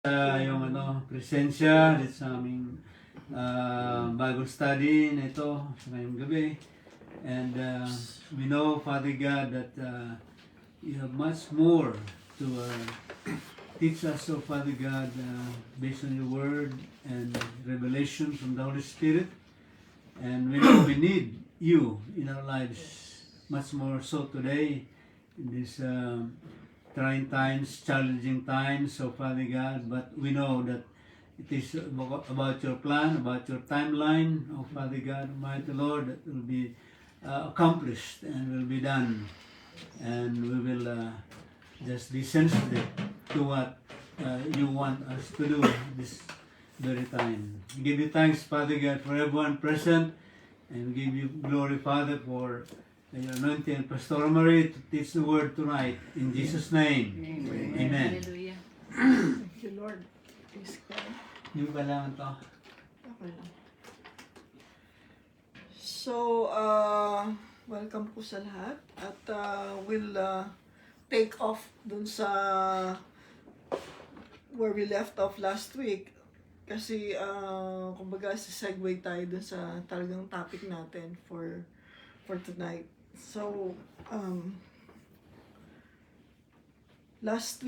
Yung presensya dito sa aming bagong study na ito sa ngayong gabi. And we know, Father God, that you have much more to teach us, so Father God, based on your word and revelation from the Holy Spirit. And we know we need you in our lives much more so today in this trying times, challenging times, so Father God, but we know that it is about your plan, about your timeline, oh Father God, Almighty Lord, that will be accomplished and will be done. And we will just be sensitive to what you want us to do this very time. We give you thanks, Father God, for everyone present, and we give you glory, Father, for your anointing and Pastor Marie to teach the word tonight. In Jesus' name, Amen. Hallelujah. Thank you, Lord. Praise God. Yung kailangan to. Okay lang. So, welcome po sa lahat. At we'll take off dun sa where we left off last week. Kasi, kumbaga, segue tayo dun sa talagang topic natin for tonight. So, last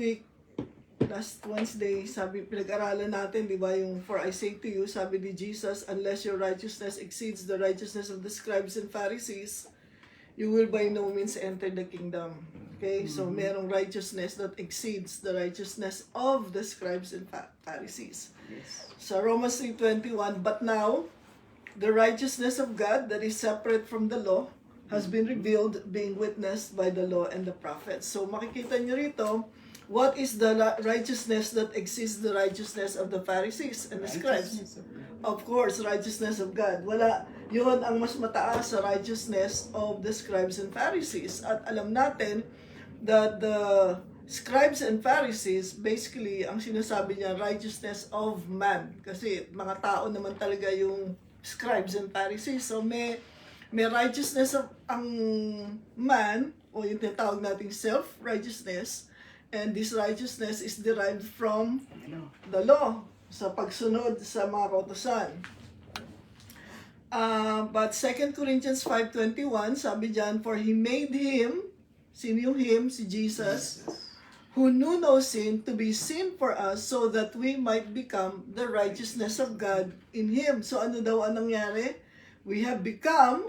Wednesday, pinag-aralan natin, di ba, yung for I say to you, sabi ni Jesus, unless your righteousness exceeds the righteousness of the scribes and Pharisees, you will by no means enter the kingdom. Okay? So, merong righteousness that exceeds the righteousness of the scribes and Pharisees. Yes. So, Romans 3:21, but now, the righteousness of God that is separate from the law has been revealed, being witnessed by the law and the prophets. So, makikita nyo rito, what is the righteousness that exceeds the righteousness of the Pharisees and the scribes? Of course, righteousness of God. Wala, yun ang mas mataas sa righteousness of the scribes and Pharisees. At alam natin that the scribes and Pharisees, basically, ang sinasabi niya, righteousness of man. Kasi mga tao naman talaga yung scribes and Pharisees. So, may righteousness of ang man, o yung tinatawag nating self-righteousness, and this righteousness is derived from the law, sa pagsunod sa mga kautusan. But 2 Corinthians 5:21, sabi dyan, for He made Him, sino yung Him? Si Jesus, who knew no sin, to be sin for us, so that we might become the righteousness of God in Him. So ano daw ang nangyari? We have become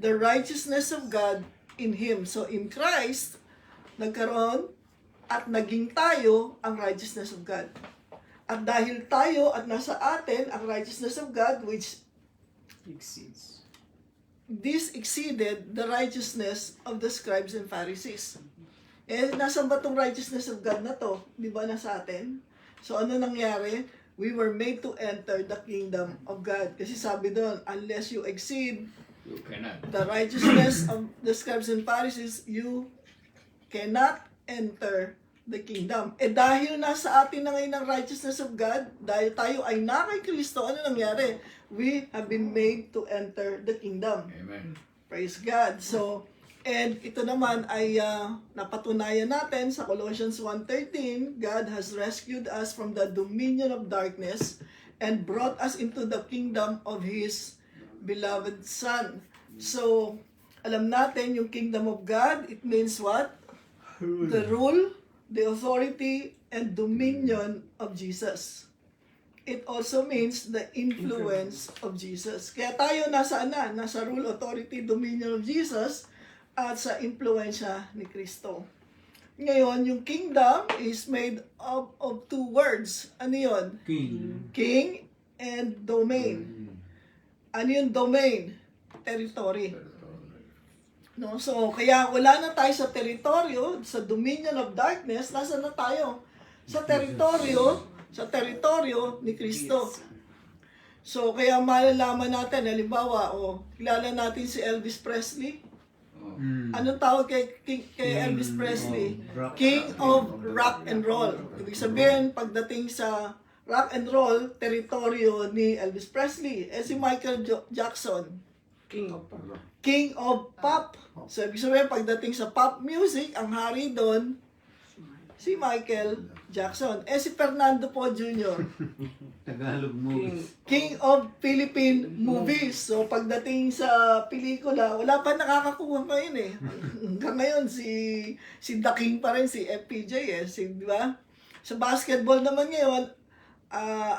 the righteousness of God in Him. So in Christ, nagkaroon at naging tayo ang righteousness of God. At dahil tayo at nasa atin ang righteousness of God, which Exceeds. this exceeded the righteousness of the scribes and Pharisees. Nasaan ba itong righteousness of God na to? Di ba nasa atin? So ano nangyari? We were made to enter the kingdom of God. Kasi sabi doon, unless you exceed You cannot. the righteousness of the scribes and Pharisees, you cannot enter the kingdom. Dahil nasa atin na ngayon ang righteousness of God, dahil tayo ay na kay Kristo, ano nangyari? We have been made to enter the kingdom. Amen. Praise God. So, and ito naman ay napatunayan natin sa Colossians 1:13, God has rescued us from the dominion of darkness and brought us into the kingdom of His beloved Son. So, alam natin yung kingdom of God, it means what? The rule, the authority, and dominion of Jesus. It also means the influence of Jesus. Kaya tayo nasaan na? Nasa rule, authority, dominion of Jesus at sa influensya ni Kristo. Ngayon, yung kingdom is made up of two words. Ano yun? King. King and domain. Ano yung domain? Territory. No? So, kaya wala na tayo sa teritoryo, sa dominion of darkness, nasa na tayo? Sa teritoryo ni Kristo. So, kaya malalaman natin, halimbawa, kilala natin si Elvis Presley. Anong tawag kay Elvis Presley? King of rock and roll. Ibig sabihin, pagdating sa rock and roll, teritoryo ni Elvis Presley. Si Michael Jackson, King of Pop. So, ibig sabihin, pagdating sa pop music, ang hari doon, Si Michael Jackson. Si Fernando po Jr., Tagalog movies. King of Philippine Movies. So pagdating sa pelikula, wala pa nakakakuha ngayon eh. Hanggang ngayon si The King pa rin, si FPJ di ba? Sa basketball naman ngayon,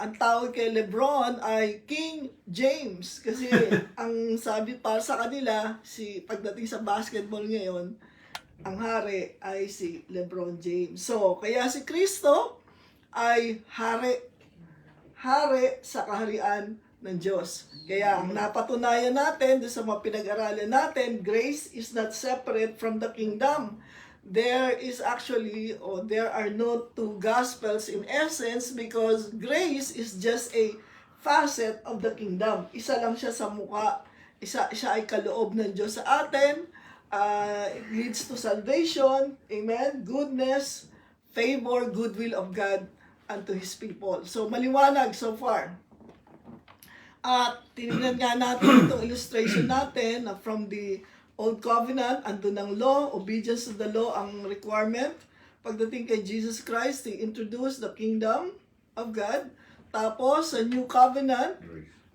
ang tawag kay LeBron ay King James kasi ang sabi para sa kanila pagdating sa basketball ngayon, ang hari ay si LeBron James. So, kaya si Kristo ay hari sa kaharian ng Diyos. Kaya ang napatunayan natin doon sa mga pinag-aralan natin, grace is not separate from the kingdom. There are no two gospels in essence because grace is just a facet of the kingdom. Isa lang siya sa mukha. Siya ay kaloob ng Diyos sa atin. It leads to salvation, amen, goodness, favor, goodwill of God unto His people. So, maliwanag so far. At tinignan nga natin itong illustration natin from the Old Covenant, andun ng law, obedience to the law ang requirement. Pagdating kay Jesus Christ, He introduced the kingdom of God. Tapos, sa New Covenant,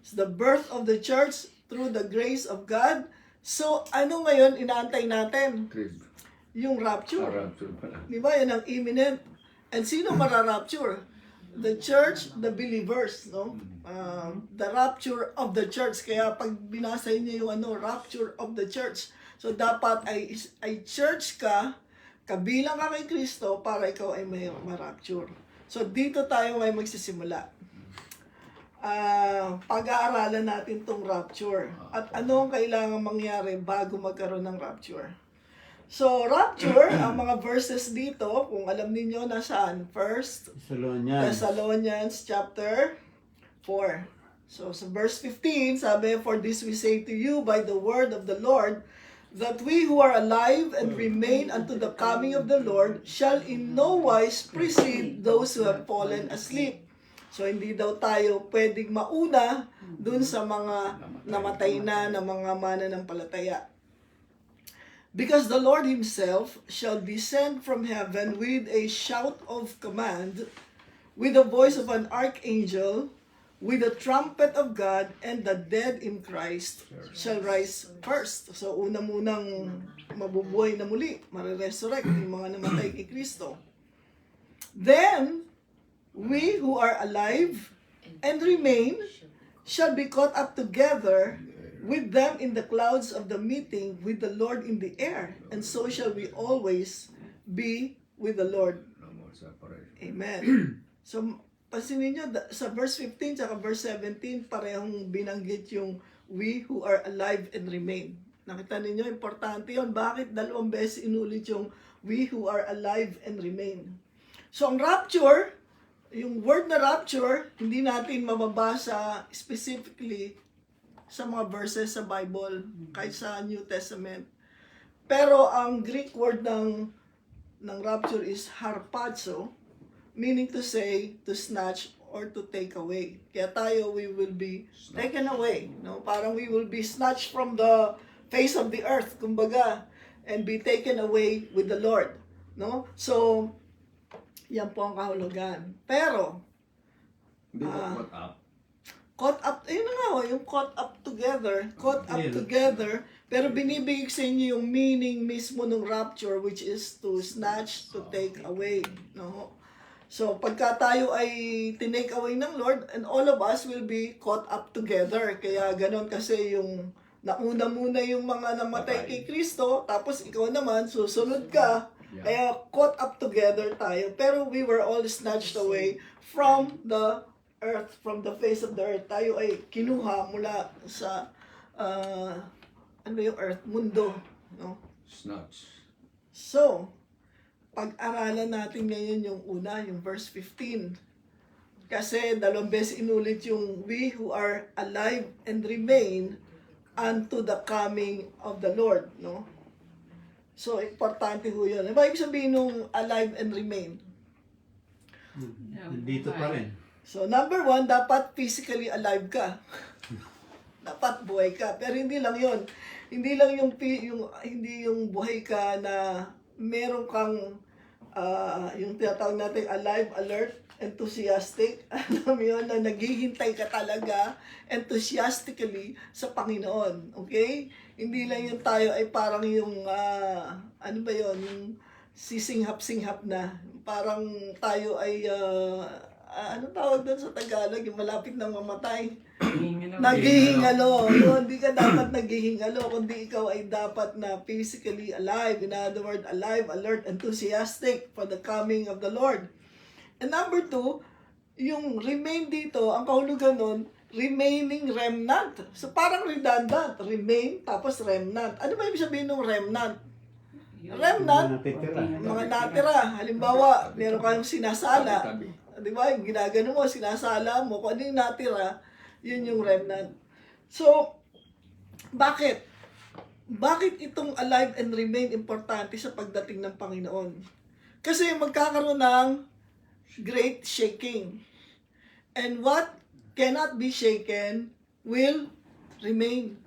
it's the birth of the church through the grace of God. So, ano ngayon inaantay natin? Yung rapture. Di ba? Yan ang imminent. And sino mararapture? The church, the believers, no? The rapture of the church. Kaya pag binasa niyo yung rapture of the church. So, dapat ay church ka, kabilang ka kay Kristo para ikaw ay may ma-rapture. So, dito tayo ay magsisimula. Pag-aaralan natin tong rapture at ano ang kailangan mangyari bago magkaroon ng rapture. So, rapture, ang mga verses dito, kung alam niyo nasaan? First Thessalonians chapter 4. So, sa verse 15, sabi, "For this we say to you by the word of the Lord, that we who are alive and remain unto the coming of the Lord shall in no wise precede those who have fallen asleep." So, hindi daw tayo pwedeng mauna dun sa mga namatay na mga mananampalataya. "Because the Lord Himself shall descend from heaven with a shout of command, with the voice of an archangel, with the trumpet of God, and the dead in Christ shall rise first." So, una-munang mabubuhay na muli, mariresurrect yung mga namatay kay Kristo. "Then, we who are alive and remain shall be caught up together with them in the clouds of the meeting with the Lord in the air, and so shall we always be with the Lord." Amen. So, pansinin nyo, sa verse 15 at verse 17, parehong binanggit yung we who are alive and remain. Nakita ninyo, importante yun. Bakit dalawang beses inulit yung we who are alive and remain? So, ang rapture, yung word na rapture, hindi natin mababasa specifically sa mga verses sa Bible, kahit sa New Testament. Pero ang Greek word ng rapture is harpazo, meaning to say, to snatch or to take away. Kaya tayo, we will be taken away. No? Parang we will be snatched from the face of the earth, kumbaga, and be taken away with the Lord. No? So, yan po ang kahulugan. Pero, caught up, ayun na nga, yung caught up together, pero binibigay sa inyo yung meaning mismo ng rapture, which is to snatch, to take away. No? So, pagka tayo ay tinake away ng Lord, and all of us will be caught up together. Kaya ganon kasi yung nauna muna yung mga namatay kay Kristo, tapos ikaw naman, susunod ka. Kaya caught up together tayo. Pero we were all snatched away from the earth, from the face of the earth. Tayo ay kinuha mula sa, yung earth? Mundo. No? Snatch. So, pag-aralan natin ngayon yung una, yung verse 15. Kasi dalawang beses inulit yung we who are alive and remain unto the coming of the Lord. No? So, importante ho yun. Ano ibig sabihin nung alive and remain? Nandito pa rin. So, number one, dapat physically alive ka. Dapat buhay ka. Pero hindi lang yun. Hindi lang yung buhay ka na meron kang yung tinatawag natin alive, alert, enthusiastic. Alam mo yun, na naghihintay ka talaga enthusiastically sa Panginoon. Okay? Hindi lang yung tayo ay parang yung, ano ba yun, yung sisinghap-singhap na. Parang tayo ay, ano tawag doon sa Tagalog, yung malapit na mamatay. Naghihingalo. No, hindi ka dapat naghihingalo, kundi ikaw ay dapat na physically alive. In other words, alive, alert, enthusiastic for the coming of the Lord. And number 2, yung remain dito, ang kahulugan nun, remaining remnant. So parang redundant. Remain, tapos remnant. Ano ba ibig sabihin ng remnant? Remnant, mga natira. Halimbawa, meron kayong sinasala. Di ba? Yung ginagano mo, sinasala mo. Kung ano yung natira, yun yung remnant. So, bakit? Bakit itong alive and remain importante sa pagdating ng Panginoon? Kasi magkakaroon ng great shaking. And what cannot be shaken will remain.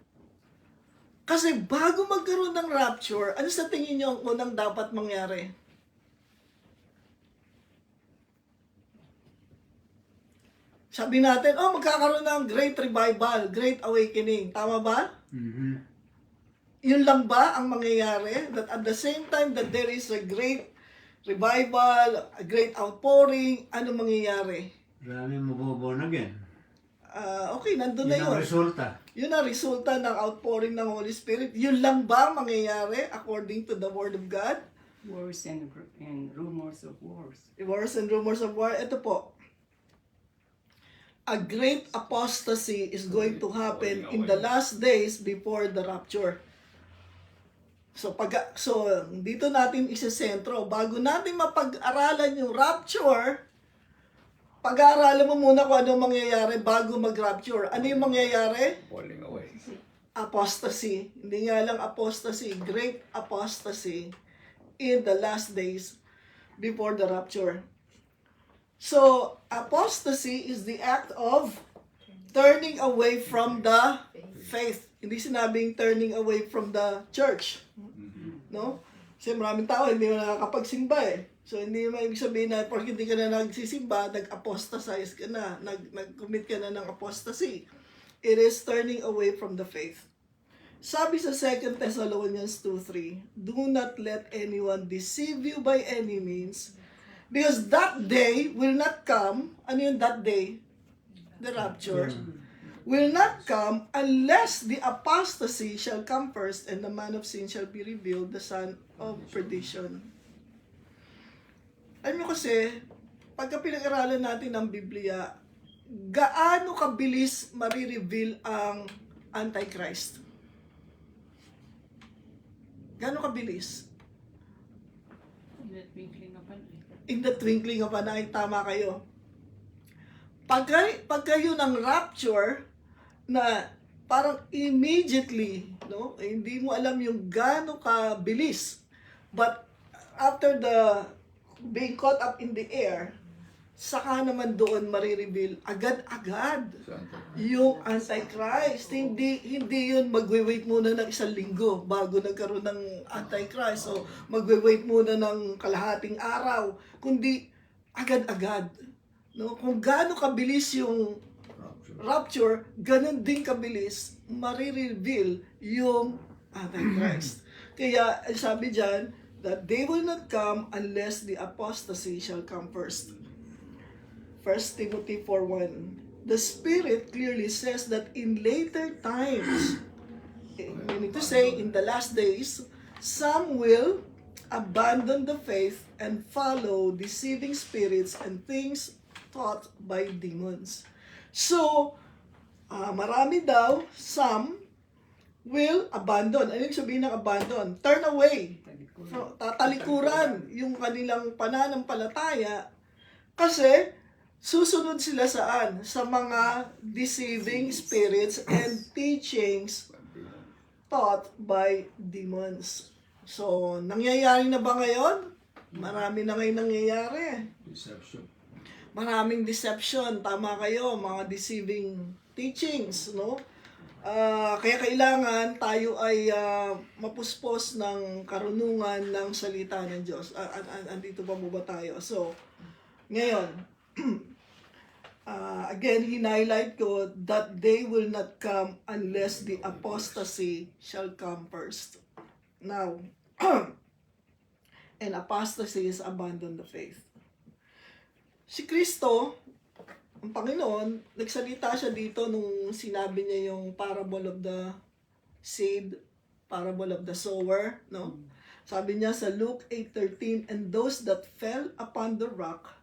Kasi bago magkaroon ng rapture, ano sa tingin niyo ang unang dapat mangyari? Sabi natin, magkakaroon ng great revival, great awakening. Tama ba? Mm-hmm. Yun lang ba ang mangyayari? That at the same time that there is a great revival, a great outpouring, ano mangyayari? Maraming maboborn again. Okay, nandun na Yun ang yun. resulta. Yun ang resulta ng outpouring ng Holy Spirit. Yun lang ba mangyayari according to the Word of God? Wars and rumors of wars. Wars and rumors of war. Ito po. A great apostasy is going to happen in the last days before the rapture. So dito natin isesentro. Bago natin mapag-aralan yung rapture, pag-aaralan mo muna kung ano mangyayari bago mag-rapture. Ano yung mangyayari? Falling away. Apostasy. Hindi nga lang apostasy, great apostasy in the last days before the rapture. So, apostasy is the act of turning away from the faith. Hindi sinabing turning away from the church. No? Kasi maraming tao hindi mo nakakapagsimba eh. So, hindi mo ibig sabihin na pag hindi ka na nagsisimba, nag-apostatize ka na, nag-commit ka na ng apostasy. It is turning away from the faith. Sabi sa 2 Thessalonians 2:3, do not let anyone deceive you by any means, because that day will not come. Ano yung that day? The rapture. Will not come unless the apostasy shall come first and the man of sin shall be revealed, the son of perdition. Alam mo kasi, pagka pinag-aralan natin ang Biblia, gaano kabilis marireveal ang Antichrist? Gaano kabilis? In the twinkling of an eye, tama kayo. Pagka yun ang rapture, na parang immediately, no? Hindi mo alam yung gaano kabilis. But after the being caught up in the air, saka naman doon marireveal agad-agad yung Antichrist. Hindi yun magwe-wait muna ng 1 linggo bago nagkaroon ng Antichrist. So, magwe-wait muna ng kalahating araw. Kundi, agad-agad. No? Kung gaano kabilis yung rapture, ganun din kabilis marireveal yung Antichrist. Kaya, sabi dyan, that they will not come unless the apostasy shall come first. 1 Timothy 4:1. The Spirit clearly says that in later times, meaning to say, in the last days, some will abandon the faith and follow deceiving spirits and things taught by demons. So, marami daw, some will abandon. Ano yung sabihin ng abandon? Turn away. Tatalikuran yung kanilang pananampalataya kasi susunod sila saan? Sa mga deceiving spirits and teachings taught by demons. So, nangyayari na ba ngayon? Marami na ngayon nangyayari. Deception. Maraming deception. Tama kayo, mga deceiving teachings, no? Kaya kailangan tayo ay mapuspos ng karunungan ng salita ng Diyos. Andito pa mo ba tayo? So, ngayon, again, hinighlight ko that they will not come unless the apostasy shall come first. Now, and apostasy is abandon the faith. Si Kristo, ang Panginoon, nagsalita siya dito nung sinabi niya yung parable of the seed, parable of the sower, no? Sabi niya sa Luke 8:13, and those that fell upon the rock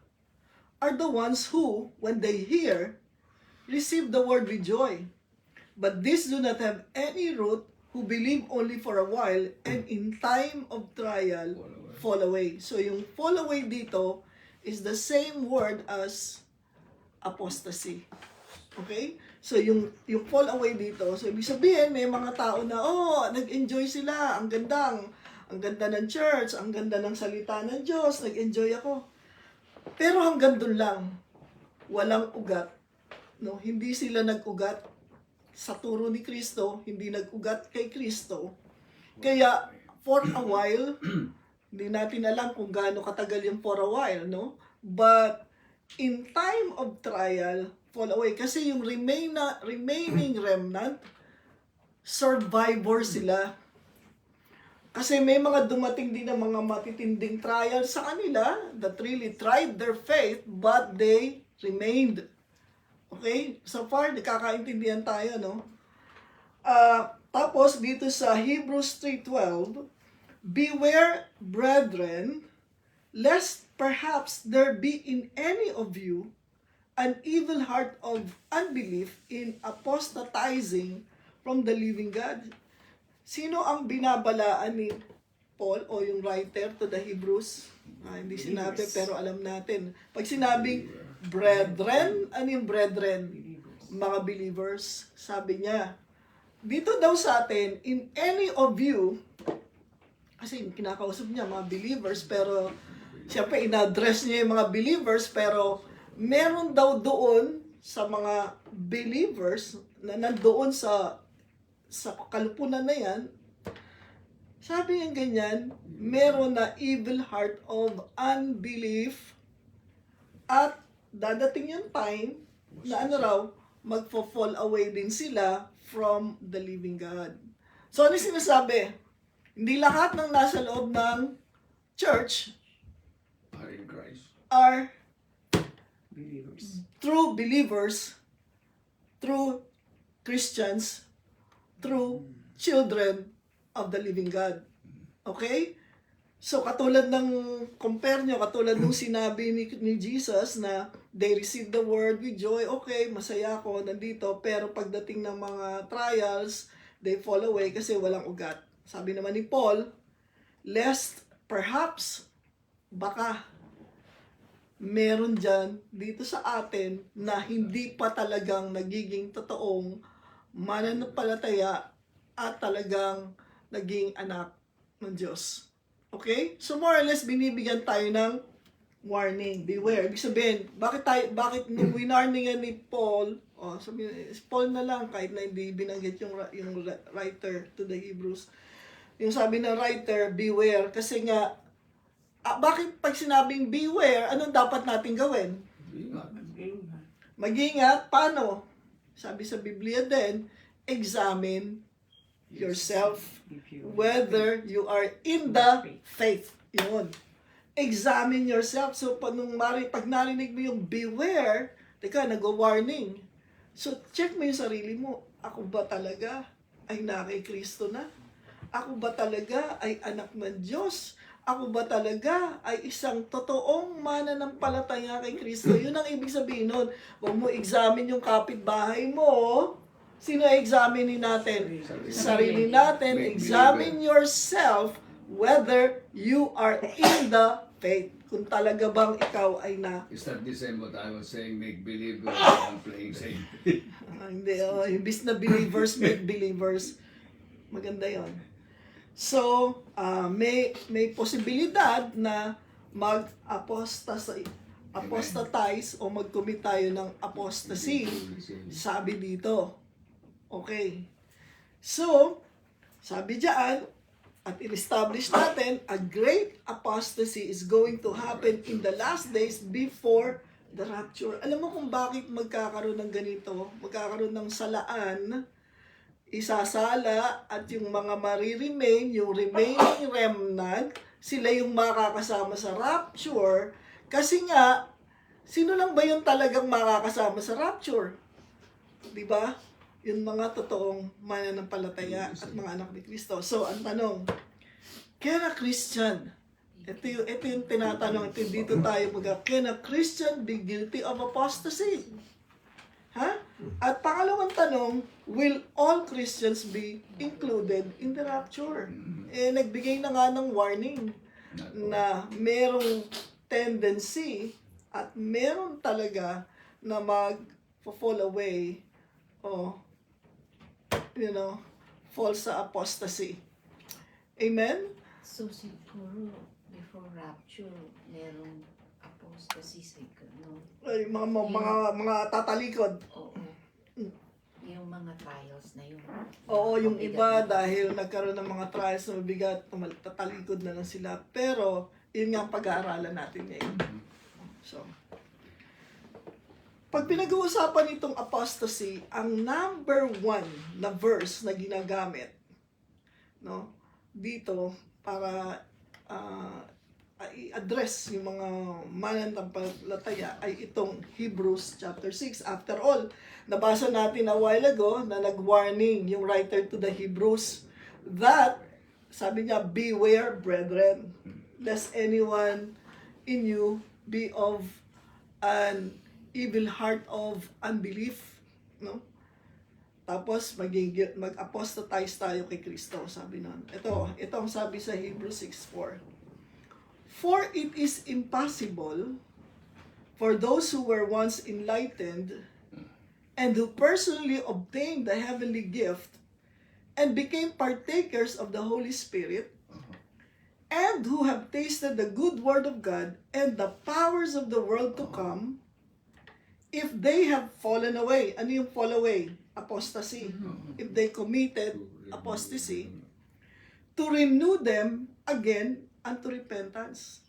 are the ones who, when they hear, receive the word with joy. But these do not have any root, who believe only for a while, and in time of trial, fall away. So yung fall away dito is the same word as apostasy. Okay? So yung fall away dito, so ibig sabihin may mga tao na nag-enjoy sila, ang ganda ng church, ang ganda ng salita ng Diyos, nag-enjoy ako. Pero hanggang doon lang, walang ugat. No, hindi sila nag-ugat sa turo ni Kristo, hindi nag-ugat kay Kristo. Kaya for a while, hindi natin alam kung gaano katagal yung for a while, no? But in time of trial, fall away. Kasi yung remaining remnant, survivor sila. Kasi may mga dumating din na mga matitinding trial sa kanila that really tried their faith, but they remained. Okay? So far, nakakaintindihan tayo, no? Tapos, dito sa Hebrews 3:12, beware, brethren, lest perhaps there be in any of you an evil heart of unbelief in apostatizing from the living God. Sino ang binabalaan ni Paul o yung writer to the Hebrews? Hindi sinabi pero alam natin. Pag sinabing brethren, ano yung brethren? Mga believers. Sabi niya, dito daw sa atin, in any of you, kasi kinakausap niya mga believers, pero siyempre ina-address niya yung mga believers, pero meron daw doon sa mga believers na nandoon sa kalupunan na yan, sabi niya ganyan, meron na evil heart of unbelief at dadating yung time na magfo-fall away din sila from the living God. So ano sinasabi? Hindi lahat ng nasa loob ng church Are in Christ. are Believers. true believers, true Christians, true children of the living God. Okay? So, katulad ng, compare nyo, katulad nung sinabi ni Jesus na they receive the word with joy, okay, masaya ako, nandito, pero pagdating ng mga trials, they fall away kasi walang ugat. Sabi naman ni Paul, lest perhaps, baka, meron dyan dito sa atin na hindi pa talagang nagiging totoong mananampalataya at talagang naging anak ng Diyos. Okay? So more or less binibigyan tayo ng warning, beware. Ibig sabihin, bakit nung winarningan ni Paul, Paul na lang kahit na hindi binanggit yung writer to the Hebrews. Yung sabi ng writer, beware kasi nga bakit pag sinabing beware, anong dapat natin gawin? Mag-ingat. Paano? Sabi sa Biblia din, examine yourself whether you are in the faith. Yun. Examine yourself. So, pag narinig mo yung beware, teka, nag-warning. So, check mo yung sarili mo. Ako ba talaga ay nakay Kristo na? Ako ba talaga ay anak ng Diyos? Ako ba talaga ay isang totoong mananampalataya kay Kristo? Yun ang ibig sabihin nun. Huwag mo examine yung kapitbahay mo. Sino examine natin? Sarili natin. Examine yourself whether you are in the faith. Kung talaga bang ikaw ay na... Is that the same what I was saying, make believers and playing safe? Hindi, imbis na believers, make believers. Maganda yon. So, may posibilidad na apostatize o mag-commit tayo ng apostasy. Sabi dito. Okay. So, sabi diyan, at in-establish natin, a great apostasy is going to happen in the last days before the rapture. Alam mo kung bakit magkakaroon ng ganito? Magkakaroon ng salaan, isasala, at yung mga mariremain, yung remaining remnant, sila yung makakasama sa rapture. Kasi nga, sino lang ba yung talagang makakasama sa rapture? Di ba? Yung mga totoong mananampalataya at mga anak ni Kristo. So, ang tanong, can a Christian, ito yung tinatanong, dito tayo can a Christian be guilty of apostasy? Ha? At pangalawang tanong, will all Christians be included in the rapture? Nagbigay na nga ng warning na merong tendency at meron talaga na mag-fall away o fall sa apostasy. Amen? So, siguro, before rapture, merong apostasy, no? Ay, mga tatalikod. Oo. Yung mga trials na yun. Oo, yung iba dahil nagkaroon ng mga trials na mabigat, tatalikod na lang sila. Pero, yun nga ang pag-aaralan natin ngayon. So, pag pinag-uusapan itong apostasy, ang number 1 na verse na ginagamit, no, dito para i-address yung mga mananampalataya ay itong Hebrews chapter 6. After all, nabasa natin a while ago na nag-warning yung writer to the Hebrews that, sabi niya, beware, brethren, lest anyone in you be of an evil heart of unbelief, no? Tapos mag-apostatize tayo kay Kristo, sabi nun. Ito ang sabi sa Hebrews 6:4. For it is impossible for those who were once enlightened and who personally obtained the heavenly gift and became partakers of the Holy Spirit and who have tasted the good word of God and the powers of the world to come, if they have fallen away. Ano yung fall away? Apostasy. If they committed apostasy, to renew them again unto repentance,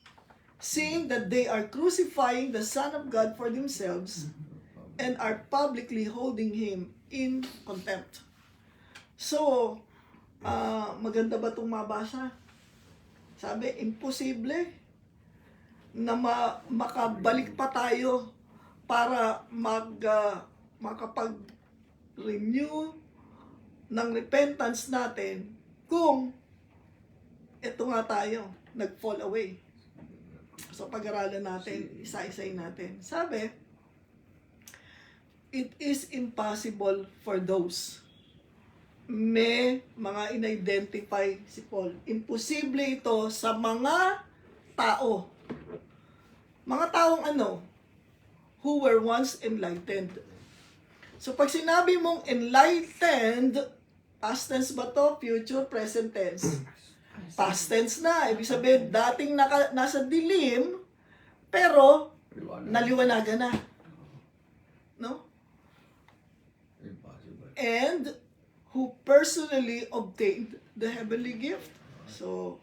seeing that they are crucifying the Son of God for themselves and are publicly holding Him in contempt. So, maganda ba itong mabasa? Sabi, imposible na makabalik pa tayo para makapag-renew ng repentance natin kung ito nga tayo, nag-fall away. So, pag-aralan natin, isa-isay natin. Sabi, it is impossible for those. May mga in-identify si Paul. Imposible ito sa mga tao. Mga taong ano? Who were once enlightened. So, pag sinabi mong enlightened, past tense ba to? Future, present tense? Past tense na. Ibig sabihin, dating nasa dilim, pero naliwanagan na. No? And who personally obtained the heavenly gift. So,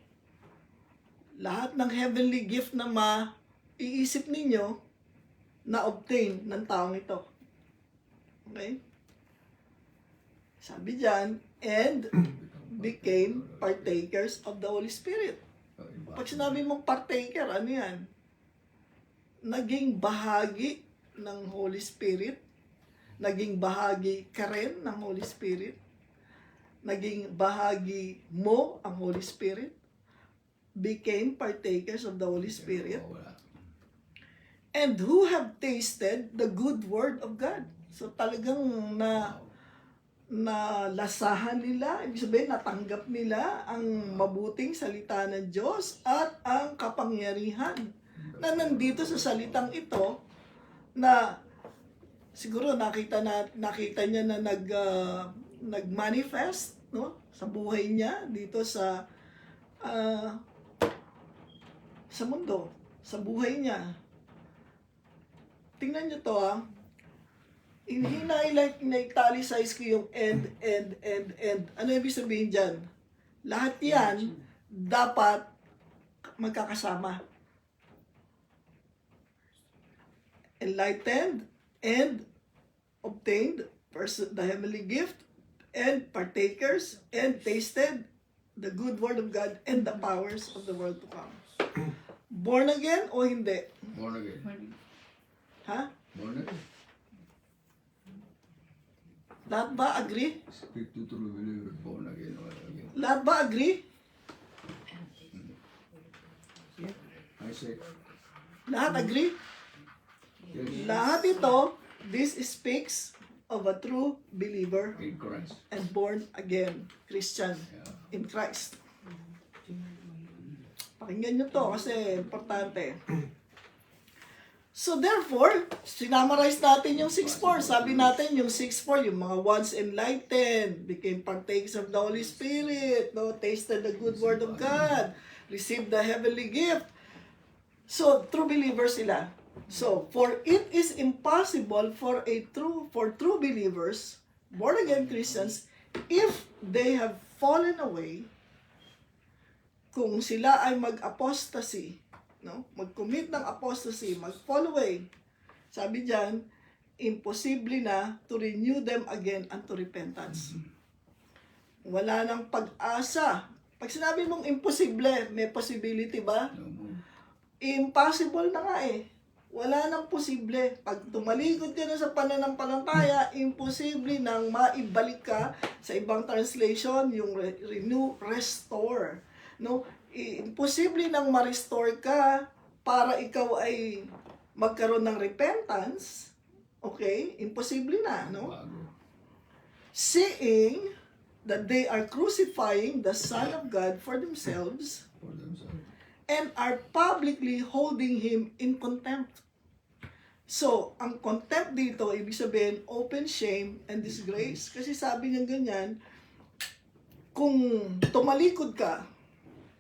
lahat ng heavenly gift na maiisip ninyo, na-obtain ng taong ito. Okay? Sabi dyan, and became partakers of the Holy Spirit. Pag sinabi mong partaker, ano yan? Naging bahagi ng Holy Spirit. Naging bahagi ka rin ng Holy Spirit. Naging bahagi mo ang Holy Spirit. Became partakers of the Holy Spirit. And who have tasted the good word of God. So talagang nalasahan nila, ibig sabihin natanggap nila ang mabuting salita ng Diyos at ang kapangyarihan na nandito sa salitang ito na siguro nakita niya na nag-manifest, no, sa buhay niya dito sa mundo, sa buhay niya. Tingnan niyo to Hindi na-italicize ko yung and. Ano ibig sabihin dyan? Lahat yan, dapat magkakasama. Enlightened and obtained the heavenly gift and partakers and tasted the good word of God and the powers of the world to come. Born again o hindi? Born again. Ha? Born again. Lahat ba agree? Speak to true believer. Born again. Born again. Lahat ba agree? I say, Lahat agree? yes. Lahat ito, this speaks of a true believer In Christ. and born again Christian Yeah. in Christ. Pakinggan nyo to kasi importante. So therefore, sinamarize natin yung 6.4. Sabi natin yung 6.4, yung mga once enlightened, became partakers of the Holy Spirit, no, tasted the good word of God, received the heavenly gift. So, true believers sila. So, for it is impossible for true believers, born again Christians, if they have fallen away, kung sila ay mag-apostasy, no? Mag-commit ng apostasy, mag-fall away, sabi diyan, imposible na to renew them again unto repentance. Wala nang pag-asa. Pag sinabi mong imposible, may possibility ba? No more. Impossible na nga eh. Wala nang posible. Pag tumalikod ka na sa pananampalataya, imposible nang maibalik ka sa ibang translation, yung renew, restore. No? Imposible nang ma-restore ka para ikaw ay magkaroon ng repentance. Okay? Imposible na, no? Bago. Seeing that they are crucifying the Son of God for themselves For themselves. and are publicly holding Him in contempt. So, ang contempt dito, ibig sabihin, open shame and disgrace. Kasi sabi niya ganyan, kung tumalikod ka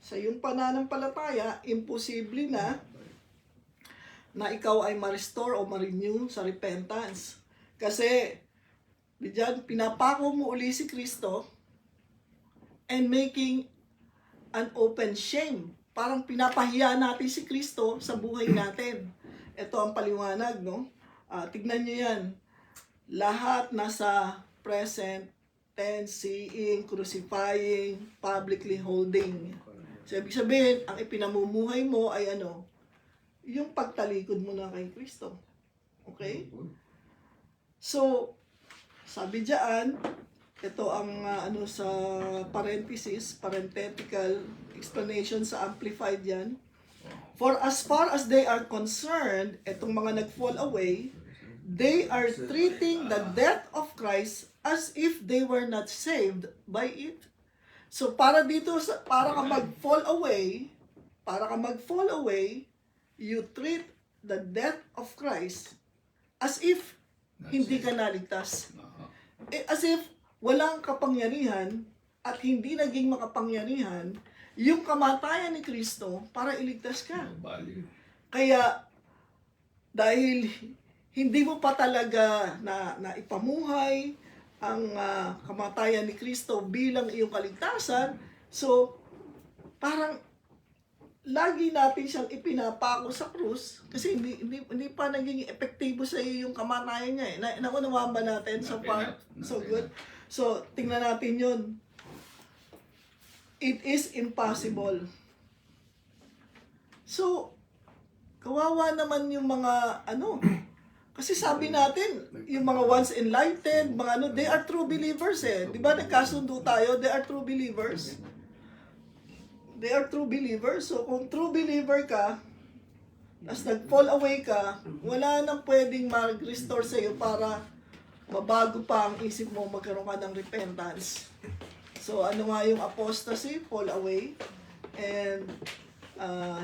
sa iyong pananampalataya, imposible na ikaw ay ma-restore o ma-renew sa repentance. Kasi, diyan, pinapako mo uli si Kristo and making an open shame. Parang pinapahiya natin si Kristo sa buhay natin. Ito ang paliwanag, no? Tignan nyo yan. Lahat nasa present tense, seeing, crucifying, publicly holding. So, ibig sabihin, ang ipinamumuhay mo ay ano? Yung pagtalikod mo na kay Kristo. Okay? So, sabi diyan, ito ang sa parenthetical explanation sa Amplified yan. For as far as they are concerned, itong mga nag-fall away, they are treating the death of Christ as if they were not saved by it. So para dito, para ka mag-fall away, you treat the death of Christ as if hindi ka naligtas. As if walang kapangyarihan at hindi naging makapangyarihan yung kamatayan ni Kristo para iligtas ka. Kaya dahil hindi mo pa talaga na ipamuhay ang kamatayan ni Kristo bilang iyong kaligtasan, so parang lagi natin siyang ipinapako sa krus kasi hindi pa naging epektibo sa iyo yung kamatayan niya eh. Naunawaan ba natin so far? So good. So tingnan natin yun. It is impossible. So, kawawa naman yung mga kasi sabi natin, yung mga once enlightened, mga they are true believers eh. Di ba nagkasundo tayo, they are true believers. They are true believers. So, kung true believer ka, as nag-fall away ka, wala nang pwedeng mag-restore sa'yo para mabago pa ang isip mo, magkaroon ka ng repentance. So, ano nga yung apostasy, fall away, and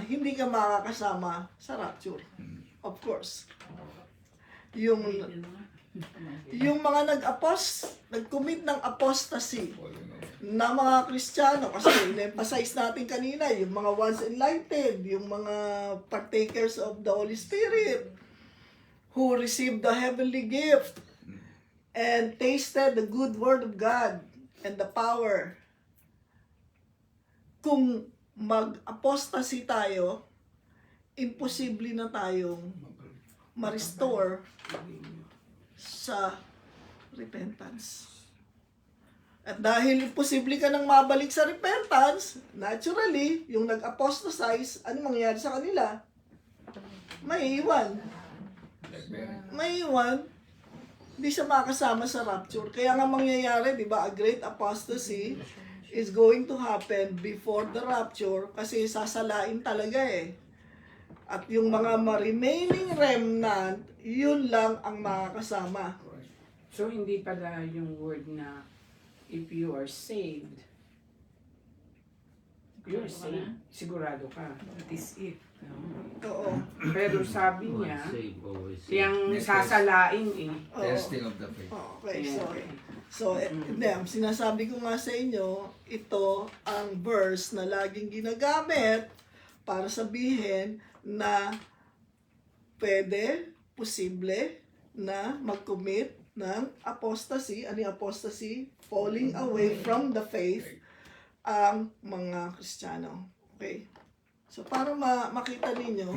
hindi ka makakasama sa rapture. Of course. Yung mga nag-commit ng apostasy na mga Kristiyano, kasi in-emphasize natin kanina, yung mga once enlightened, yung mga partakers of the Holy Spirit, who received the heavenly gift, and tasted the good word of God and the power. Kung mag-apostasy tayo, imposible na tayong ma-restore sa repentance. At dahil imposible ka nang mabalik sa repentance, naturally, yung nag-apostatize, ano mangyayari sa kanila? Maiiwan. Like Mary. Maiiwan. Hindi siya makasama sa rapture. Kaya nga mangyayari, di ba, a great apostasy is going to happen before the rapture kasi sasalain talaga eh. At yung mga remaining remnant, yun lang ang makakasama. So, hindi pala yung word na if you are saved, you're saved. Sigurado ka. That is it. Oo. Pero sabi niya, Save, always save. yung sasalain eh. Oo. Testing of the faith. Okay, so hindi, ang sinasabi ko nga sa inyo, ito ang verse na laging ginagamit para sabihin na pwede, posible na mag-commit ng apostasy. Ano yung apostasy? Falling away from the faith ang mga Kristiyano. Okay? So para makita ninyo,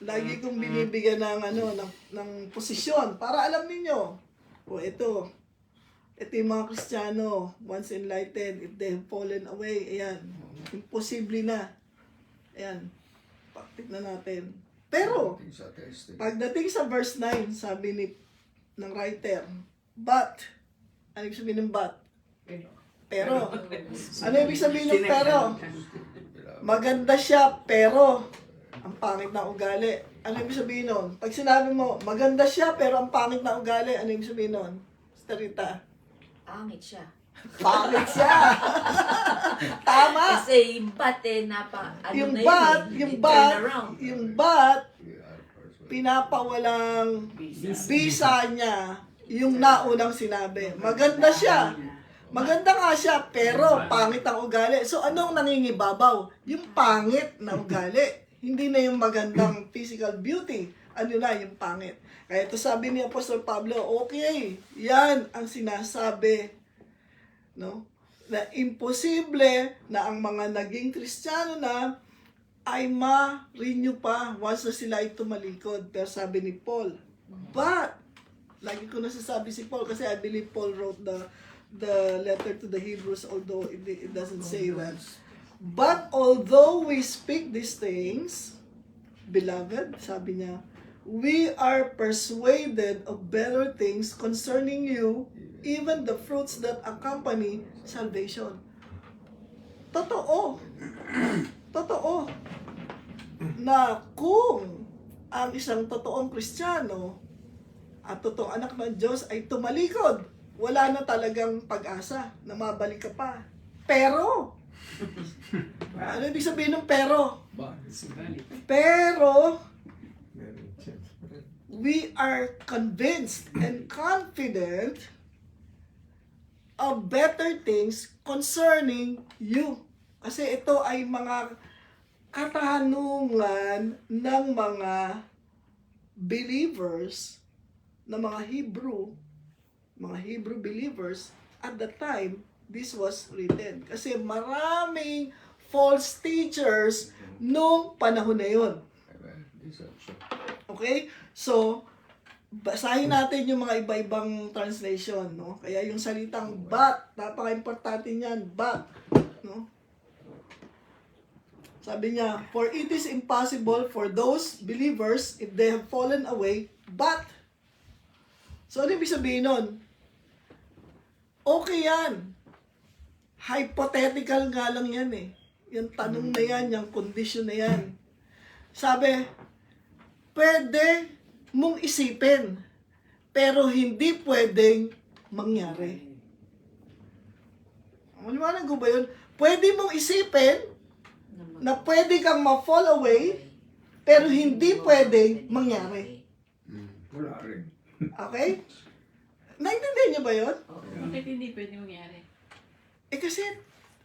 lagi kong binibigyan ng posisyon para alam ninyo. O ito yung mga Kristiyano, once enlightened, if they have fallen away, ayan, imposible na. Ayan, tignan natin. Pero, Testing sa testing. pagdating sa verse 9, sabi ng writer, but, ano ibig sabihin ng but? Pero. Ano ibig sabihin ng pero? Maganda siya, pero ang pangit na ugali. Ano ibig sabihin nun? Pag sinabi mo, maganda siya, pero ang pangit na ugali, ano ibig sabihin nun? Starita. Pangit siya. Pangit siya! Tama! Kasi yung bat ano Yung na yun bat, eh, yung turn bat, around. yung bat, Yeah, first one. pinapawalang bisa niya yung naunang sinabi. Maganda siya. Maganda nga siya, pero pangit ang ugali. So, anong nangingibabaw? Yung pangit na ugali. Hindi na yung magandang physical beauty. Ano na, yung pangit. Kaya ito sabi ni Apostol Pablo, okay, yan ang sinasabi, no? Na imposible na ang mga naging Kristiyano na ay ma-renew pa once na sila ay tumalikod. Pero sabi ni Paul, but, lagi ko nasasabi si Paul kasi I believe Paul wrote the letter to the Hebrews, although it doesn't say that. But although we speak these things, beloved, sabi niya, we are persuaded of better things concerning you, even the fruits that accompany salvation. Totoo. Totoo. Na kung ang isang totoong Kristiyano at totoong anak ng Diyos ay tumalikod, wala na talagang pag-asa na mabalik ka pa. Pero, ano ibig sabihin ng pero? But, Pero, we are convinced and confident of better things concerning you. Kasi ito ay mga katanungan ng mga believers, ng mga Hebrew believers at the time this was written. Kasi maraming false teachers nung panahon na yun. deception. Okay? So, basahin natin yung mga iba-ibang translation, no? Kaya yung salitang but, napaka-importante niyan, but, no? Sabi niya, for it is impossible for those believers if they have fallen away, but, so ano ibig sabihin nun? Okay yan. Hypothetical nga lang yan eh. Yung tanong na yan, yung condition na yan. Sabi, pwede mong isipin, pero hindi pwedeng mangyari. Maliwanag ko ba yun? Pwede mong isipin na pwede kang ma-fall away, pero hindi pwedeng mangyari. Wala rin. Okay? Naintindihan niyo ba yun? Bakit hindi pwede mangyari? Eh kasi,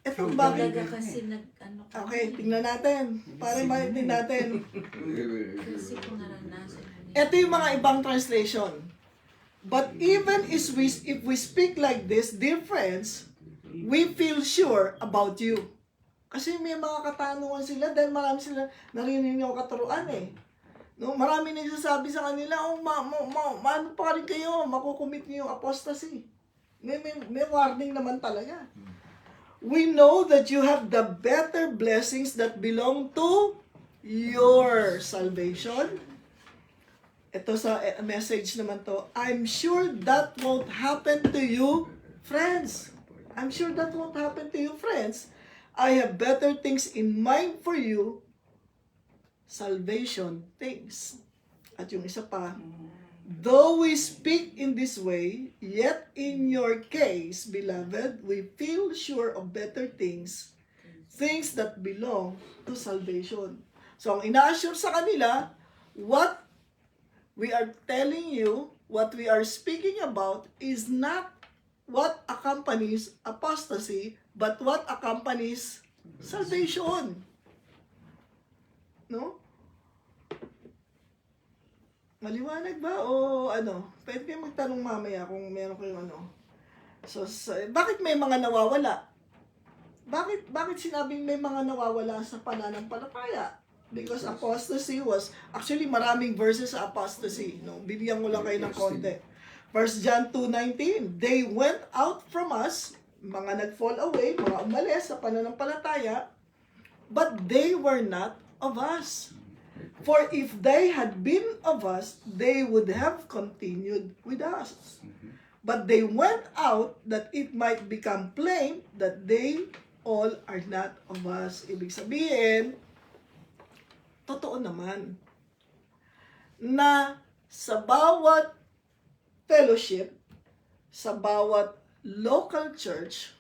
etong bagay. Talaga kasi nag-ano ka. Okay, tingnan natin. Para maintindihan natin. Kasi kung naranasan mo. Ito yung mga ibang translation. But even if we speak like this, dear friends, we feel sure about you. Kasi may mga katanungan sila dahil marami sila narinig yung katuruan eh. No, marami nagsasabi sa kanila, ano pa rin kayo, makukumit niyo yung apostasy. May warning naman talaga. We know that you have the better blessings that belong to your salvation. Ito sa message naman to, I'm sure that won't happen to you, friends. I'm sure that won't happen to you, friends. I have better things in mind for you, salvation things. At yung isa pa, though we speak in this way, yet in your case, beloved, we feel sure of better things, things that belong to salvation. So, ang ina-assure sa kanila, what we are telling you, what we are speaking about is not what accompanies apostasy, but what accompanies salvation. No? Maliwanag ba? O ano? Pwede kayo magtanong mamaya kung meron kayong ano. So, bakit may mga nawawala? Bakit sinabing may mga nawawala sa pananampalataya? Because apostasy was, actually maraming verses sa apostasy. No? Bibigyan ko lang kayo ng konti. 1 John 2:19, they went out from us, mga nag-fall away, mga umalis sa pananampalataya, but they were not of us. For if they had been of us, they would have continued with us. But they went out that it might become plain that they all are not of us. Ibig sabihin, totoo naman na sa bawat fellowship, sa bawat local church,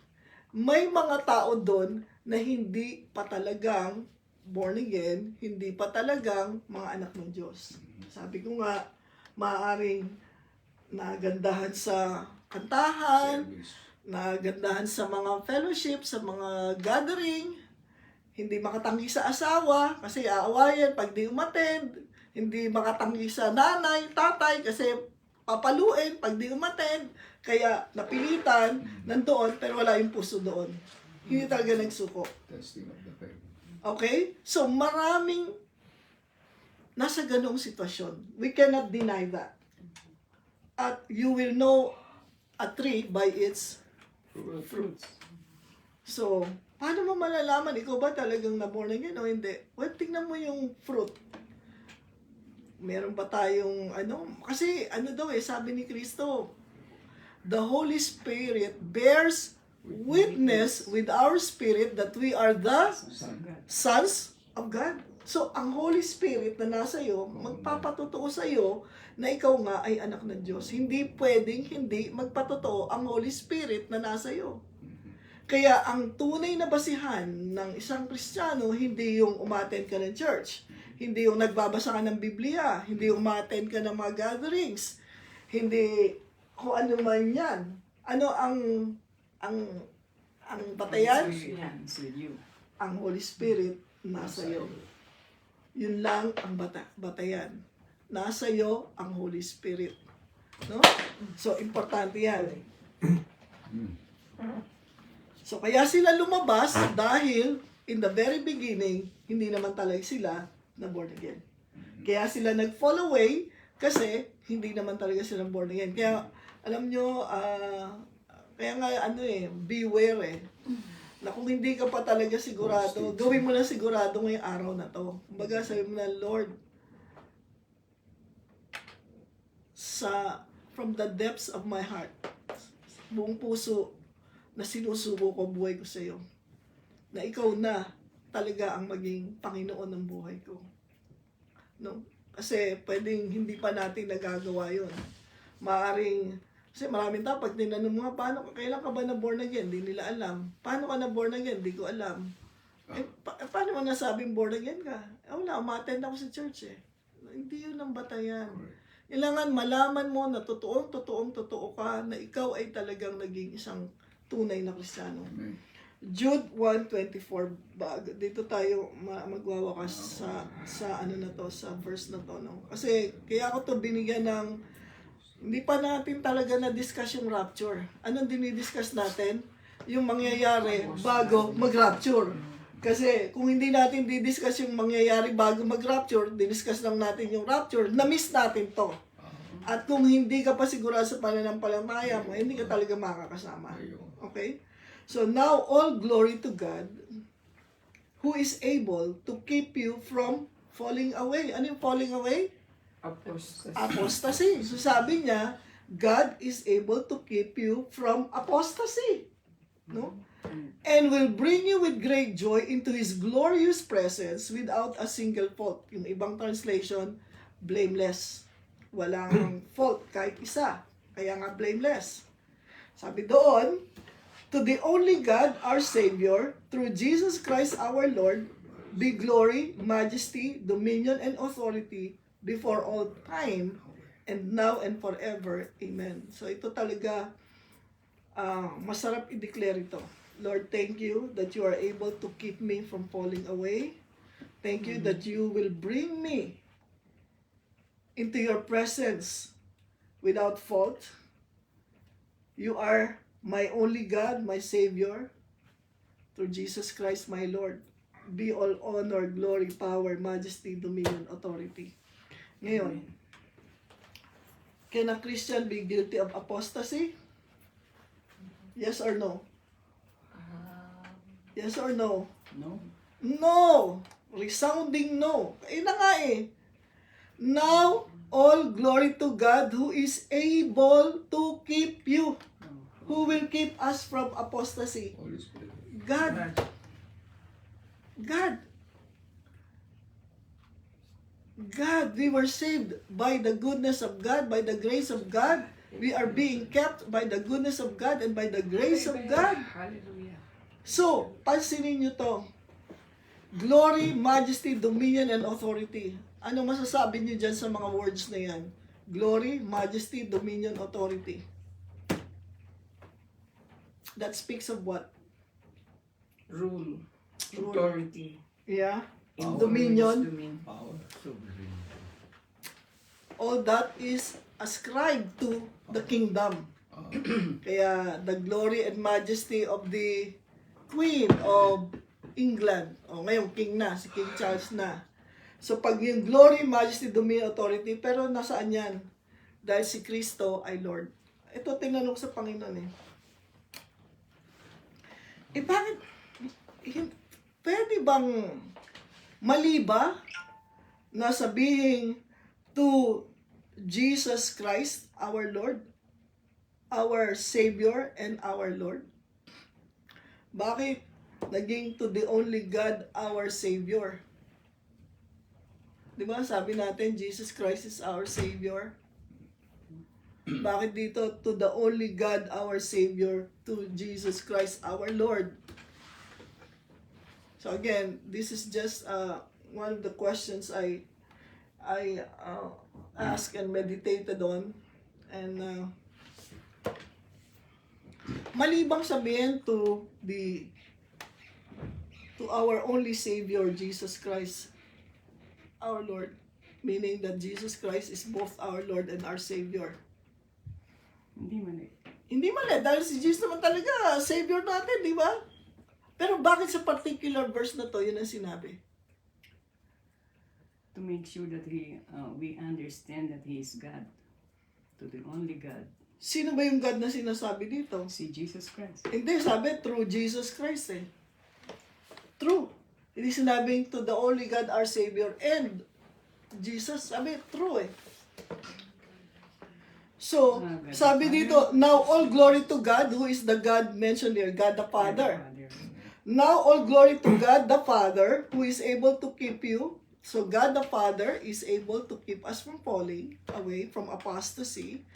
may mga tao doon na hindi pa talagang born again, hindi pa talagang mga anak ng Diyos. Sabi ko nga, maaaring nagandahan sa kantahan, nagandahan sa mga fellowship, sa mga gathering, hindi makatanggi sa asawa kasi aawayan pag di umattend, hindi makatanggi sa nanay, tatay kasi papaluin pag di umattend, kaya napilitan nandoon pero wala yung puso doon. Hindi talaga nagsuko. Testing of the faith. Okay? So maraming nasa ganong sitwasyon. We cannot deny that. At you will know a tree by its fruits. So, paano mo malalaman ikaw ba talagang na-born again o hindi? Well, tingnan mo yung fruit. Meron ba tayong kasi daw sabi ni Kristo, the Holy Spirit bears witness with our spirit that we are the sons of God. So, ang Holy Spirit na nasa iyo, magpapatotoo sa iyo na ikaw nga ay anak ng Diyos. Hindi pwedeng hindi magpatotoo ang Holy Spirit na nasa iyo. Kaya ang tunay na basihan ng isang Kristiyano, hindi yung umattend ka ng church, hindi yung nagbabasa ka ng Biblia, hindi yung umattend ka ng mga gatherings, hindi kung ano man yan. Ano ang batayan? Ang Holy Spirit nasa iyo. Yun lang ang batayan. Nasa iyo ang Holy Spirit. No? So, importante yan. So, kaya sila lumabas dahil in the very beginning, hindi naman talaga sila na born again. Kaya sila nag-fall away kasi hindi naman talaga sila born again. Kaya, alam nyo, kaya nga beware na kung hindi ka pa talaga sigurado, gawin mo na sigurado ngayong araw na to. Kumbaga, sabi mo na, Lord, from the depths of my heart, buong puso, na sinusubo ko buhay ko sa iyo. Na ikaw na talaga ang maging Panginoon ng buhay ko. No? Kasi pwedeng hindi pa natin nagagawa yun. Maaring, kasi maraming tao, pag tinanong mo nga, kailan ka ba na born again? Hindi nila alam. Paano ka na born again? Hindi ko alam. Paano mo nasabing born again ka? Wala, umattend ako sa church eh. Hindi yun ang batayan. Kailangan malaman mo na totoo ka, na ikaw ay talagang naging isang tunay na Kristiyano. Jude 1:24, dito tayo magwawakas sa verse na to, no? Kasi kaya ako to binigyan ng Hindi pa natin talaga na-discuss yung rapture. Anong dinidiscuss natin? Yung mangyayari bago mag-rapture. Kasi kung hindi natin didiscuss yung mangyayari bago mag-rapture, didiscuss lang natin yung rapture, na-miss natin to. At kung hindi ka pa sigurado sa pananampalataya mo, hindi ka talaga makakasama. Okay? So now, all glory to God, who is able to keep you from falling away. Ano yung falling away? Apostasy. Apostasy. So sabi niya, God is able to keep you from apostasy. No? And will bring you with great joy into His glorious presence without a single fault. Yung ibang translation, blameless. Walang fault kahit isa. Kaya nga blameless. Sabi doon, to the only God, our Savior, through Jesus Christ our Lord, be glory, majesty, dominion, and authority before all time, and now and forever. Amen. So ito talaga, masarap i-declare ito. Lord, thank you that you are able to keep me from falling away. Thank you that you will bring me into your presence without fault. You are my only God, my Savior, through Jesus Christ, my Lord. Be all honor, glory, power, majesty, dominion, authority. Ngayon, can a Christian be guilty of apostasy? Yes or no? Yes or no? No? No! Resounding no. Na nga eh. Now, all glory to God who is able to keep you. Who will keep us from apostasy? Holy Spirit. God. God. God, we were saved by the goodness of God, by the grace of God. We are being kept by the goodness of God and by the grace of God. Hallelujah. So, pansinin nyo to. Glory, majesty, dominion, and authority. Ano masasabi nyo dyan sa mga words na yan? Glory, majesty, dominion, authority. That speaks of what? Rule. Rule. Authority. Yeah? Power. Dominion. Dominion. Power. All that is ascribed to the kingdom. Kaya the glory and majesty of the Queen of England, ngayon king na, si King Charles na. So pag yung glory, majesty, dominion, authority, pero nasaan yan? Dahil si Kristo ay Lord. Ito tinanong sa Panginoon bakit, pwede bang mali ba na sabihin to Jesus Christ, our Lord, our Savior, and our Lord? Bakit naging to the only God, our Savior? Di ba? Sabi natin, Jesus Christ is our Savior. Bakit dito, to the only God, our Savior, to Jesus Christ, our Lord? So again, this is just one of the questions I asked and meditated on. And mali bang sabihin to our only Savior, Jesus Christ, our Lord, meaning that Jesus Christ is both our Lord and our Savior? Hindi mali. Hindi mali, dahil si Jesus naman talaga, Savior natin, di ba? Pero bakit sa particular verse na to, yun ang sinabi? To make sure that we understand that He is God, to the only God, Sino ba yung God na sinasabi dito? si Jesus Christ. Hindi, sabi, through Jesus Christ eh. True. Hindi sinabing to the only God, our Savior, and Jesus, sabi, true eh. So, sabi dito, now all glory to God, who is the God mentioned here, God the Father. Now all glory to God the Father, who is able to keep you. So God the Father is able to keep us from falling away from apostasy.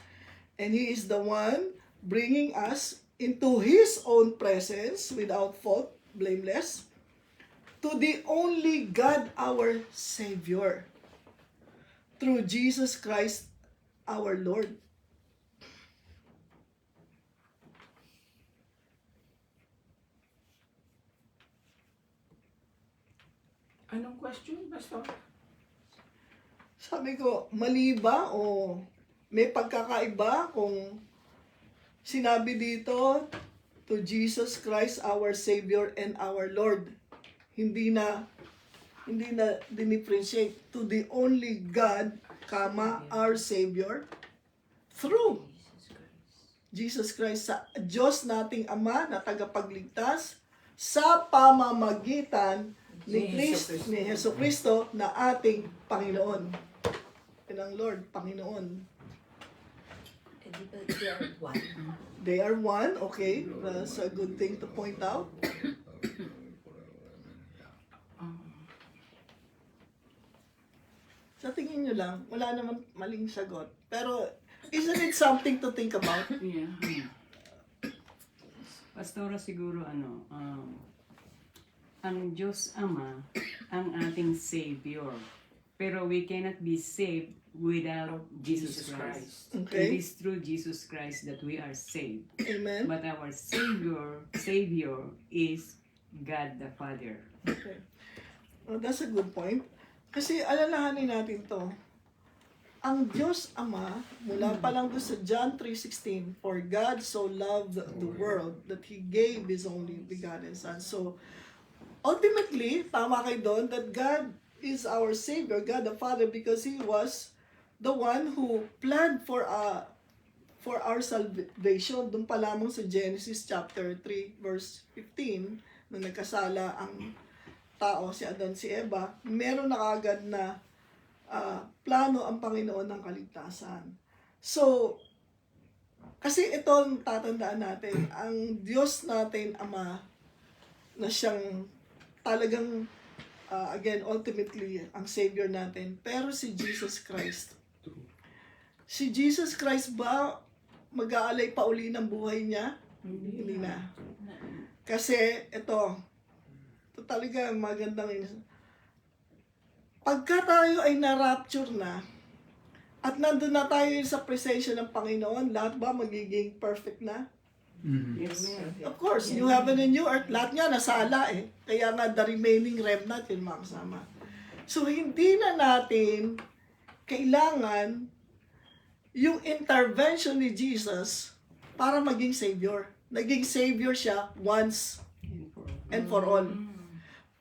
And He is the one bringing us into His own presence without fault, blameless, to the only God, our Savior, through Jesus Christ, our Lord. Anong question, Pastor? Sabi ko, mali ba o may pagkakaiba kung sinabi dito, to Jesus Christ, our Savior and our Lord. Hindi na dinifferentiate. To the only God, our Savior, through Jesus Christ, sa Diyos nating Ama na tagapagligtas, sa pamamagitan ni Hesus Kristo na ating Panginoon. Yan ang Lord, Panginoon. Eh, di ba they are one? They are one, okay. That's a good thing to point out. Sa tingin nyo lang, wala naman maling sagot. Pero, isn't it something to think about? Yeah. Pastora, siguro ang Diyos Ama ang ating Savior. Pero we cannot be saved without Jesus Christ. Okay. It is through Jesus Christ that we are saved. Amen? But our Savior is God the Father. Okay. Oh, that's a good point. Kasi alalahanin natin to. Ang Diyos Ama, mula pa lang doon sa John 3:16, for God so loved the world that He gave His only begotten Son. So, ultimately, tama kayo doon that God is our Savior, God the Father, because He was the one who planned for our salvation. Doon pa lamang sa Genesis chapter 3, verse 15, nung nagkasala ang tao, si Adan, si Eva, meron na kaagad na plano ang Panginoon ng kaligtasan. So, kasi ito ang tatandaan natin, ang Diyos natin, Ama, na siyang talagang, again, ultimately, ang Savior natin. Pero si Jesus Christ, si Jesus Christ ba mag-aalay pa uli ng buhay niya? Hindi na. Kasi, ito talaga magandang pagka tayo ay na-rapture na at nandun na tayo sa presensya ng Panginoon, lahat ba magiging perfect na? Yes. Of course, new heaven and new earth, lahat nga nasala eh. Kaya nga the remaining remnant yun makasama. So hindi na natin kailangan yung intervention ni Jesus para maging Savior. Naging Savior siya once and for all.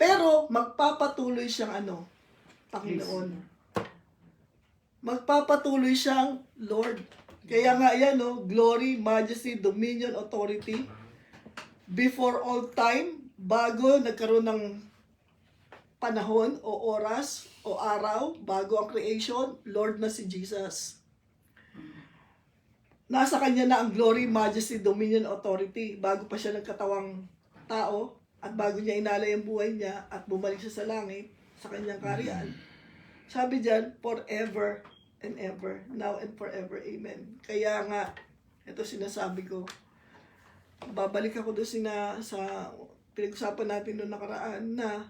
Pero magpapatuloy siyang Panginoon. Magpapatuloy siyang Lord. Kaya nga yan, glory, majesty, dominion, authority, before all time, bago nagkaroon ng panahon o oras o araw, bago ang creation, Lord na si Jesus. Nasa Kanya na ang glory, majesty, dominion, authority, bago pa siya nagkatawang tao, at bago niya inalay ang buhay niya at bumalik siya sa langit, sa kanyang kaharian. Sabi diyan, forever and ever, now and forever, amen. Kaya nga, ito sinasabi ko, babalik ako doon sa pinag-usapan natin noong nakaraan na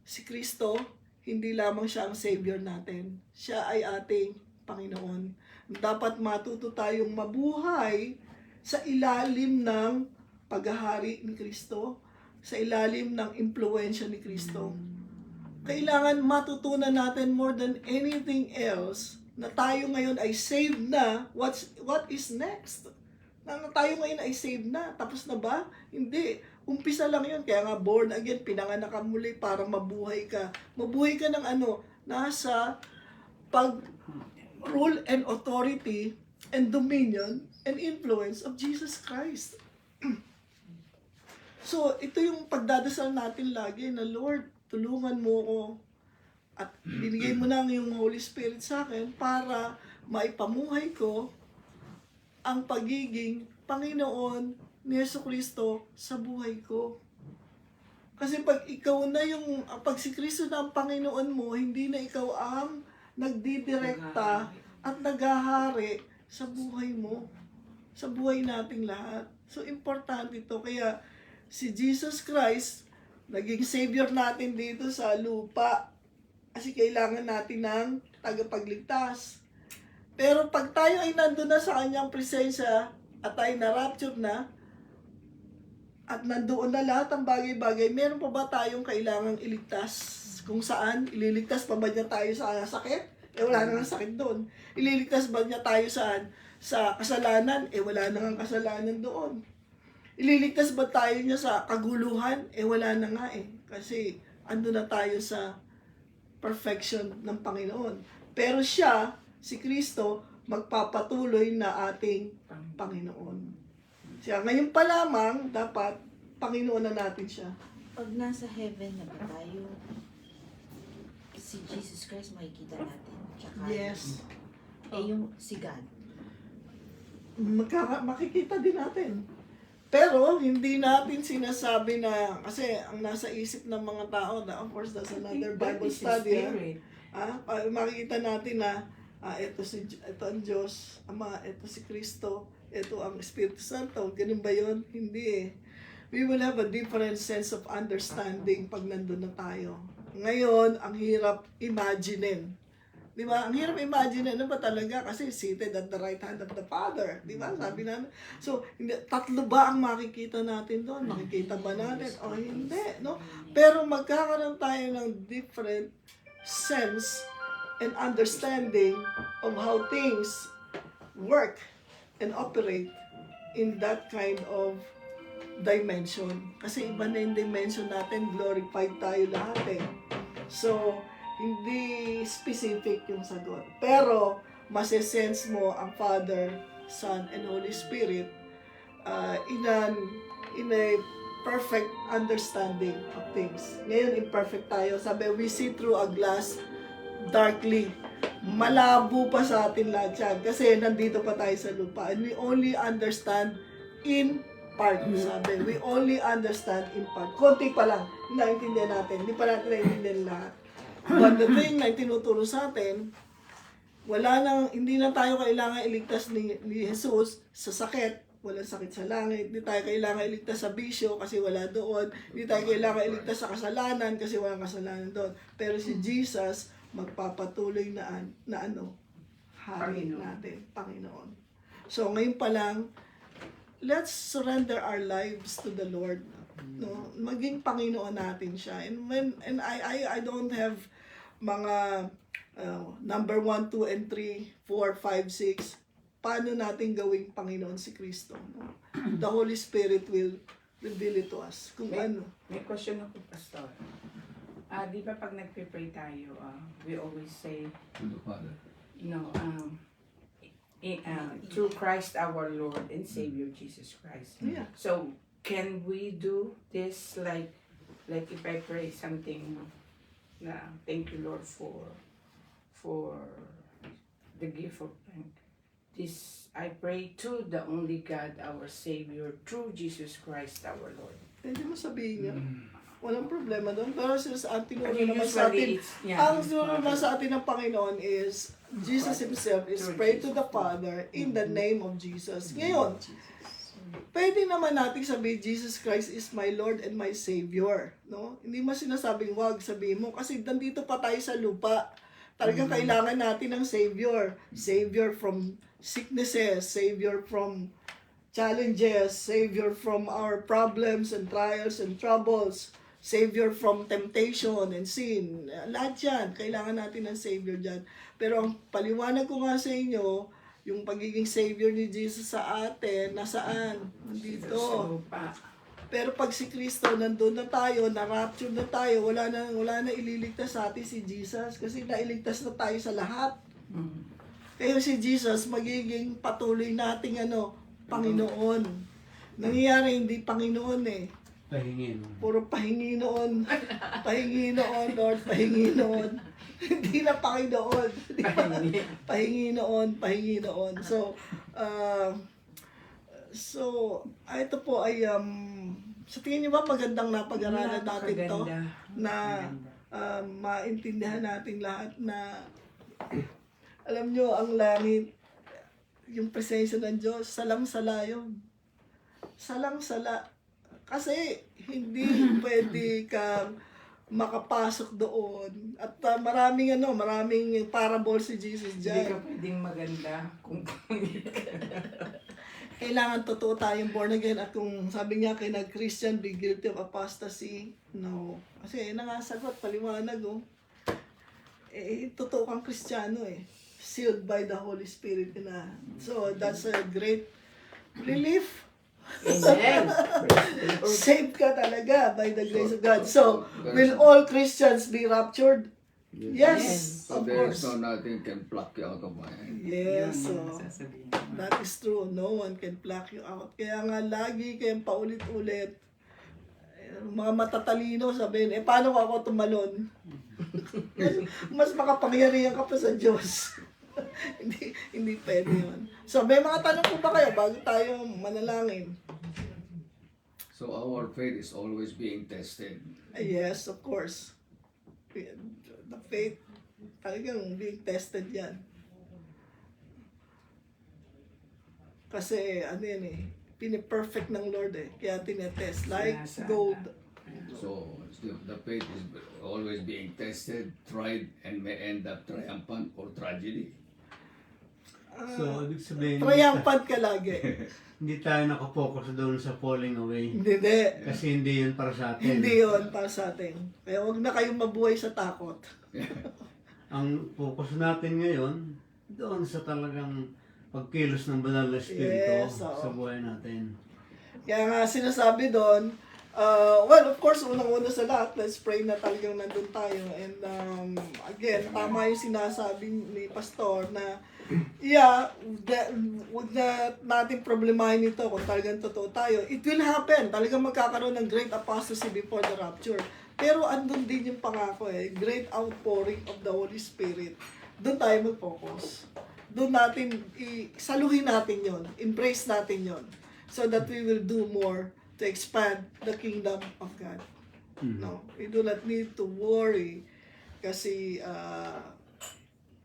si Kristo, hindi lamang siya ang Savior natin. Siya ay ating Panginoon. Dapat matuto tayong mabuhay sa ilalim ng paghahari ni Kristo, sa ilalim ng impluwensya ni Kristo. Kailangan matutunan natin more than anything else na tayo ngayon ay saved na. What is next? Na tayo ngayon ay saved na. Tapos na ba? Hindi. Umpisa lang yun. Kaya nga born again, pinanganak ka muli para mabuhay ka. Mabuhay ka ng nasa pag-rule and authority and dominion and influence of Jesus Christ. So, ito yung pagdadasal natin lagi na, Lord, tulungan mo ko at binigay mo na yung Holy Spirit sa akin para maipamuhay ko ang pagiging Panginoon ni Jesucristo sa buhay ko. Kasi pag ikaw na pag si Kristo na ang Panginoon mo, hindi na ikaw ang nagdidirekta at naghahari sa buhay mo, sa buhay nating lahat. So, importante ito. Kaya, si Jesus Christ, naging Savior natin dito sa lupa. Kasi kailangan natin ng tagapagligtas. Pero pag tayo ay nandun na sa kanyang presensya at tayo na-rapture na, at nandoon na lahat ang bagay-bagay, meron pa ba tayong kailangang iligtas? Kung saan? Ililigtas pa ba niya tayo sa sakit? wala na nga sakit doon. Ililigtas ba niya tayo saan? Sa kasalanan? Wala na nga kasalanan doon. Ililigtas ba tayo niya sa kaguluhan? Wala na nga Kasi ando na tayo sa perfection ng Panginoon. Pero siya, si Kristo, magpapatuloy na ating Panginoon. Siya, ngayon pa lamang, dapat Panginoon na natin siya. Pag nasa heaven na ba tayo, si Jesus Christ makikita natin. Tsaka, Yes. yung si God. Makikita din natin. Pero, hindi natin sinasabi na, kasi ang nasa isip ng mga tao, of course, that's another Bible study. Makikita natin na, ito ang Diyos, Ama, ito si Kristo, ito ang Espiritu Santo. Ganun ba yun? Hindi We will have a different sense of understanding pag nandun na tayo. Ngayon, ang hirap imaginein. Di ba? Ang hirap imagine, ano ba talaga? Kasi seated at the right hand of the Father. Di ba? Sabi natin. So, tatlo ba ang makikita natin doon? Makikita ba natin? O hindi, no? Pero magkakaroon tayo ng different sense and understanding of how things work and operate in that kind of dimension. Kasi iba na yung dimension natin, glorified tayo lahat So, hindi specific yung sagot. Pero, masesense mo ang Father, Son, and Holy Spirit in a perfect understanding of things. Ngayon, imperfect tayo. Sabi, we see through a glass darkly. Malabo pa sa atin lahat yan. Kasi nandito pa tayo sa lupa. And we only understand in part. Sabi, we only understand in part. Konti pa lang, naintindihan natin. Hindi pa natin naintindihan lahat. But the thing na tinuturo sa atin, hindi na tayo kailangan iligtas ni Jesus sa sakit. Walang sakit sa langit. Hindi tayo kailangan iligtas sa bisyo kasi wala doon. Hindi tayo kailangan iligtas sa kasalanan kasi walang kasalanan doon. Pero si Jesus, magpapatuloy na hari natin, Panginoon. So, ngayon pa lang, let's surrender our lives to the Lord. No, maging Panginoon natin siya. And I don't have mga number 1, 2, and 3, 4, 5, 6. Paano natin gawing Panginoon si Kristo? No? The Holy Spirit will reveal it to us. Kung ano. May question ako, Pastor. Di ba pag nagpe-pray tayo, we always say, To the Father. through Christ our Lord and Savior Jesus Christ. Yeah. So, can we do this like if I pray something na thank you Lord for the gift of this I pray to the only God our Savior through Jesus Christ our Lord. Pwede mo sabihin yan. Walang problema doon. Pero ang tinuro Kasi naman sa atin, usually it's, ang tinuro naman sa atin ng Panginoon is, Jesus Himself is pray to the Father in the name of Jesus. Ngayon, pwede naman natin sabihin, Jesus Christ is my Lord and my Savior. No? Hindi mo sinasabing wag, sabihin mo. Kasi nandito pa tayo sa lupa. Talagang kailangan natin ng Savior. Savior from sicknesses, Savior from challenges, Savior from our problems and trials and troubles, Savior from temptation and sin. Lahat yan, kailangan natin ng Savior dyan. Pero ang paliwanag ko nga sa inyo, yung pagiging Savior ni Jesus sa atin, nasaan? Nandito. Pero pag si Kristo, nandun na tayo, na-rapture na tayo, wala na ililigtas sa atin si Jesus kasi nailigtas na tayo sa lahat. Kaya si Jesus, magiging patuloy nating Panginoon. Nangyayari, hindi Panginoon Pahingin. Puro pahingi noon. Pahingi noon, Lord, pahingi noon. Hindi na Panginoon. Pahingi noon, pahingi noon. So, ito po ay, sa tingin niyo ba magandang napag-aralan natin to? Na maintindihan natin lahat na, alam nyo, ang langit, yung presensya ng Diyos, salang-sala yun. Salang-sala. Kasi hindi pwede kang makapasok doon. At maraming parable si Jesus dyan. Hindi ka pwedeng maganda kung pangit ka. Kailangan totoo tayong born again. At kung sabi niya kay nag-Christian, be guilty of apostasy. No. Kasi yun nga sagot, paliwanag totoo kang Kristiyano eh. Sealed by the Holy Spirit na. So, that's a great relief. Amen. Saved ka talaga by the grace of God. So, will all Christians be raptured? Yes, So of there is course. no nothing can pluck you out of my hand. Yes, so Yun ang sasabihin. that is true. No one can pluck you out. Kaya nga lagi kayong paulit-ulit. Mga matatalino sabihin, paano ako tumalon? mas makapangyarihan ka pa sa Diyos. hindi pwede yun. So, may mga tanong po ba kayo bago tayo manalangin? So our faith is always being tested. Yes, of course. The faith, talagang being tested yan. Kasi, ano yan eh, piniperfect ng Lord eh. Kaya tinetest. Like gold. So the faith is always being tested, tried, and may end up triumphant or tragedy. So, ibig sabihin, Triumphant ka lagi. hindi tayo nakapokus doon sa falling away. Hindi. Kasi hindi yun para sa atin. Hindi yun para sa atin. Kaya huwag na kayong mabuhay sa takot. Ang focus natin ngayon, doon sa talagang pagkilos ng banal na espiritu Yes, oo. sa buhay natin. Kaya nga sinasabi doon, well, of course, unang-una sa lahat, let's pray na talagang nandun tayo. And again, tama yung sinasabi ni Pastor na, huwag na natin problemahin ito kung talagang totoo tayo. It will happen. Talagang magkakaroon ng great apostasy before the rapture. Pero andun din yung pangako eh, great outpouring of the Holy Spirit. Doon tayo mag-focus. Doon natin, saluhin natin yon, embrace natin yon, so that we will do more to expand the kingdom of God. No, we do not need to worry kasi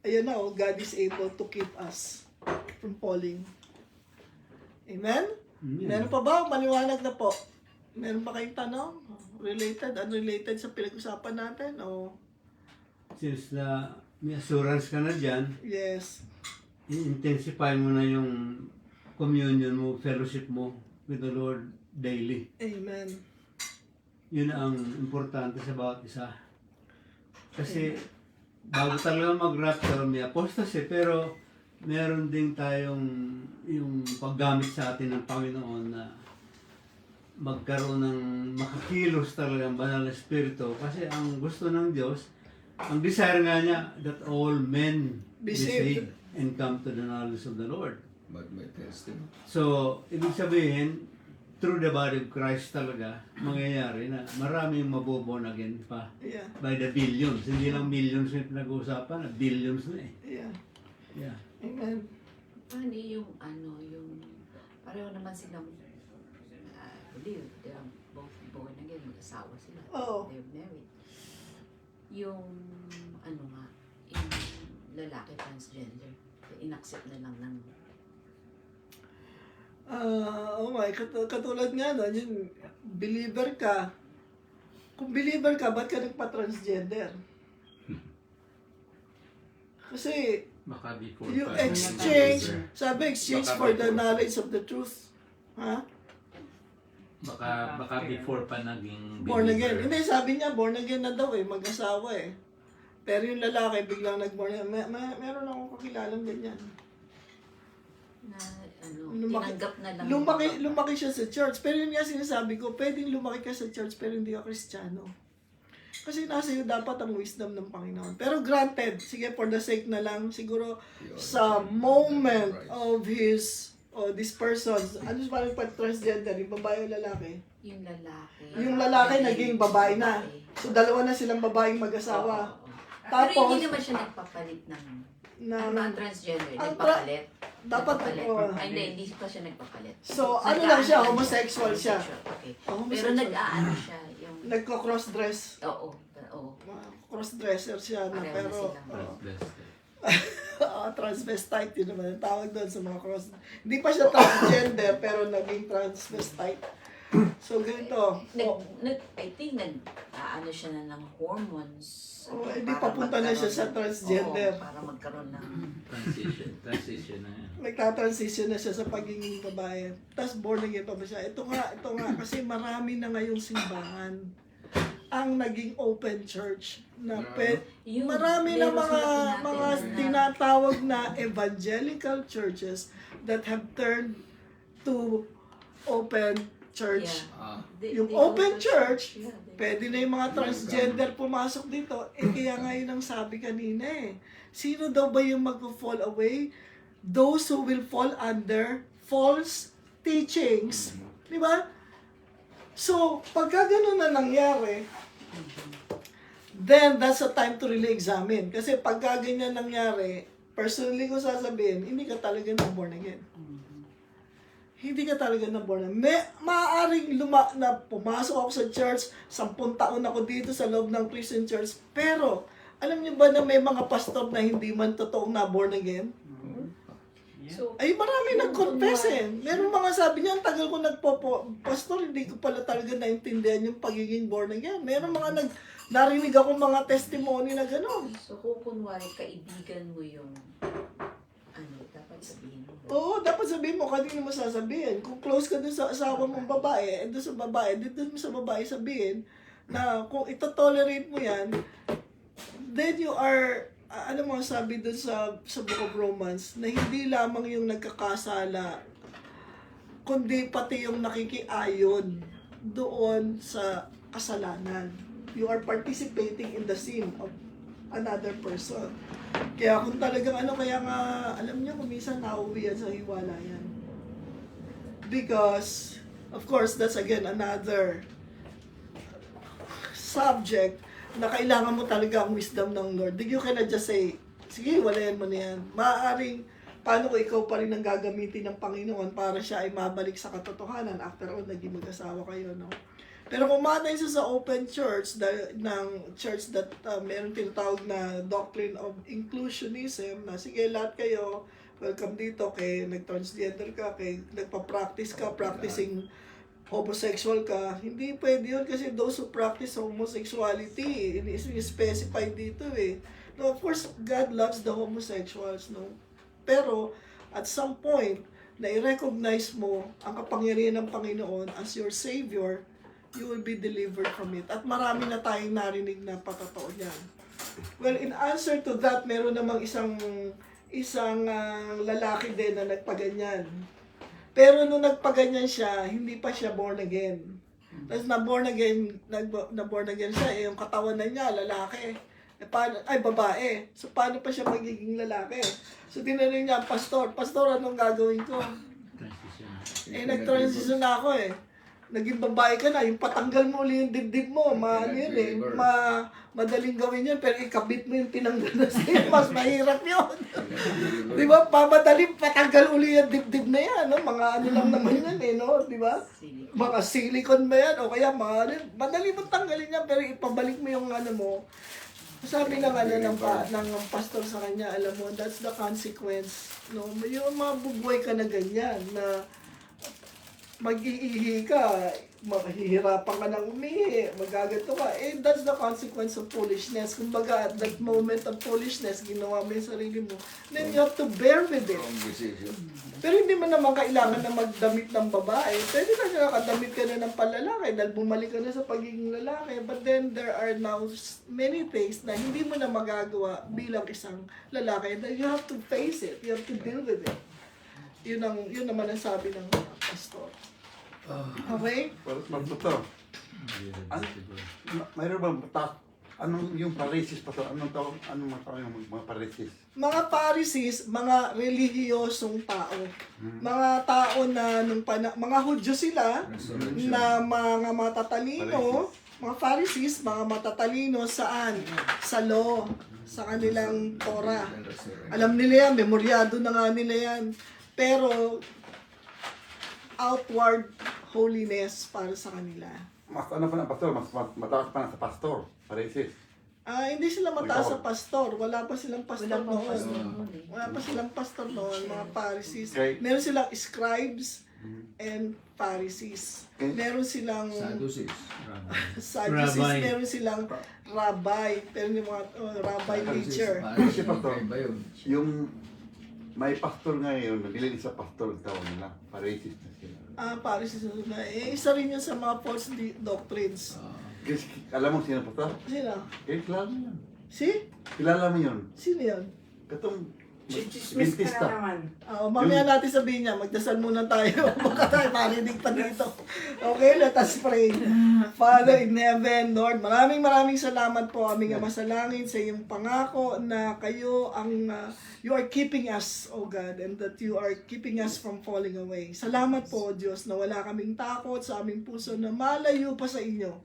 ayun na, God is able to keep us from falling. Amen? Meron pa ba? Maliwanag na po. Meron pa kayong tanong? Related? Unrelated sa pinag-usapan natin? O? Since na may assurance ka na dyan, Yes. i-intensify mo na yung communion mo, fellowship mo with the Lord daily. Amen. Yun ang importante sa bawat isa. Kasi bago talaga mag-rapture, may apostasy, pero meron din tayong yung paggamit sa atin ng Panginoon na magkaroon ng makakilos talaga ang banal na espiritu. Kasi ang gusto ng Diyos, ang desire nga niya, that all men Be be saved. saved and come to the knowledge of the Lord. But may testing. So, ibig sabihin, through the body of Christ talaga, mangyayari na maraming maboborn again pa Yeah. by the billions. Hindi lang millions yung pinag-uusapan, billions na eh. Yeah. Yeah. Amen. Paano yung yung pareho naman silang believe they are both born again, mag-asawa sila. Oo. They're married. Yung nga, yung lalaki transgender, inaccept na lang ng Katulad nga nun, yung believer ka. Kung believer ka, ba't ka nagpa-transgender? Kasi, Baka before you pa. exchange, sabi, exchange Baka for the before. knowledge of the truth. Ha? Baka before pa naging Born again. believer. Hindi, sabi niya, born again na daw eh, mag-asawa eh. Pero yung lalaki, biglang nag-born again. Meron akong kakilalang ganyan. na Lumaki- tinanggap na lang. Lumaki siya sa church. Pero yun nga sinasabi ko, pwedeng lumaki ka sa church pero hindi ka Kristiyano. Kasi nasa iyo dapat ang wisdom ng Panginoon. Pero granted, sige for the sake na lang, siguro sa moment of this person, ano ba yung pag-transgender, yung babae o lalaki? Yung lalaki. Yung lalaki naging babae na. So dalawa na silang babaeng mag-asawa. Oo. Pero Tapos, hindi naman siya nagpapalit ng na, ang transgender, Ang nagpapalit. dapat, Nagpapalit. oo. Ay, hindi pa siya nagpapalit. So, ano lang siya, homosexual siya. Okay. Oh, Pero homosexual. nag-aano siya, yung... Nagko-cross-dress. Oo. Cross-dresser siya na, Pareho na pero sila. transvestite yun naman ang tawag doon sa mga cross. Hindi pa siya transgender pero naging transvestite. So ganito. I think ano siya na ng hormones. Hindi para papunta na siya sa magkaroon transgender. para magkaroon ng... Transition na yan. Nagta-transition na siya sa pagiging babae. Tapos born again pa ba siya? Ito nga, kasi marami na ngayong simbahan. ang naging open church na Yun, marami na meron sila mga natin na- tinatawag na evangelical churches that have turned to open church. Yeah. Ah, Yung open church, yeah, pwede na yung mga transgender pumasok dito. Kaya nga yun ang sabi kanina Sino daw ba yung mag-fall away? Those who will fall under false teachings. Di ba? So, pagka ganun na nangyari, then that's a time to really examine. Kasi pagka ganyan nangyari, personally ko sasabihin, hindi ka talaga na born again. Hindi ka talaga na born again. Maaaring na pumasok ako sa church, 10 taon ako dito sa loob ng Christian church, pero alam niyo ba na may mga pastor na hindi man totoong na born again? So, Ay, marami nag-confess Meron mga sabi niya, ang tagal ko pastor, hindi ko pala talaga naintindihan yung pagiging born again. Meron mga narinig ako mga testimony na gano'n. so kung kunwari kaibigan mo yung dapat sabihin mo. Oo, dapat sabihin mo, kanino mo sasabihin. Kung close ka dun sa asawa mong babae, dun sa babae, dun mo sa babae sabihin na kung ito-tolerate mo yan, then you are, ano mo sabi dun sa Book of Romans, na hindi lamang yung nagkakasala, kundi pati yung nakikiayon doon sa kasalanan. You are participating in the sin of another person. Kaya kung talagang kaya nga, alam niyo, kung minsan nauwi yan sa hiwalayan. Because, of course, that's again another subject na kailangan mo talaga ang wisdom ng Lord. You cannot just say, sige, walayan mo na yan. Maaaring, paano kung ikaw pa rin ang gagamitin ng Panginoon para siya ay mabalik sa katotohanan after all, naging mag-asawa kayo, no? Pero kung matay siya sa open church, ng church that meron tinatawag na doctrine of inclusionism, na sige, lahat kayo, welcome dito, kay nag-transgender ka, kay nagpa-practice ka, practicing homosexual ka, hindi pwede yun kasi those who practice homosexuality, specified dito No, of course, God loves the homosexuals, no? Pero, at some point, na i-recognize mo ang kapangyarihan ng Panginoon as your Savior, you will be delivered from it. At marami na tayong narinig na patotoo niyan. Well, in answer to that, meron namang isang lalaki din na nagpaganyan. Pero nung nagpaganyan siya, hindi pa siya born again. Tapos na-born again siya, yung katawan na niya, lalaki. Babae. So, paano pa siya magiging lalaki? So, tinanong niya, Pastor, anong gagawin ko? Transition. Nag-transition na ako Naging babae ka na, yung patanggal mo ulit yung dibdib mo, madaling gawin yun, pero ikabit mo yung tinanggal na sa'yo, mas mahirap yun. Di ba? Madaling patanggal ulit yung dibdib na yan, no? Mga lang naman yan no? Di ba? Mga silicone ba yan? O kaya madali mo tanggalin yan, pero ipabalik mo yung mo. Sabi ng ng pastor sa kanya, alam mo, that's the consequence, no? Yung mabubuhay ka na ganyan, na mag-iihi ka, mahihirapan ka ng umihi, magaganto ka, that's the consequence of foolishness. Kumbaga, at that moment of foolishness, ginawa mo yung sarili mo, then you have to bear with it. wrong decision. Pero hindi mo naman kailangan na magdamit ng babae. Pwede na nakadamit ka na ng panlalaki dahil bumalik ka na sa pagiging lalaki. But then, there are now many things na hindi mo na magagawa bilang isang lalaki. That you have to face it. You have to deal with it. Yun naman ang sabi ng pastor. Okay? Para magtuto. Mayroon bang anong yung Pharisees pa to? Anong tawag yung mga Pharisees? Mga Pharisees, mga relihiyosong tao. Mga tao na mga Hudyo sila na mga matatalino. Mga Pharisees, mga matatalino saan? Sa law, sa kanilang Torah. Alam nila yan, memoryado na nga nila yan. Pero outward holiness para sa kanila. Mas pa na pastor? Mas mataas pa na sa pastor. Pharisees. Hindi sila mataas sa pastor. Wala pa silang pastor noon. eh. Wala pa silang pastor noon, mga Pharisees. Okay. Meron silang scribes and Pharisees. Okay. Meron silang Sadducees. Sadducees, Rabbi. meron silang rabbi, pero yung mga rabbi teacher. Kasi pastor, Iba yun. yung may pastor ngayon, nabilin sa pastor ang tawag nila. Pharisees na sila. Pharisees na isa rin yun sa mga false doctrines. Alam mo sino po to? Sino? Kilala mo yun. Si? Kilala mo yun. Sino yun? Katong Chichismis ka dentista. na naman. Mamaya natin sabihin niya, magdasal muna tayo. Baka tayo marinig pa dito. Okay, let us pray. Father in heaven, Lord, maraming salamat po aming Ama sa langit sa iyong pangako na kayo ang you are keeping us, oh God, and that you are keeping us from falling away. Salamat po, Diyos, na wala kaming takot sa aming puso na malayo pa sa inyo.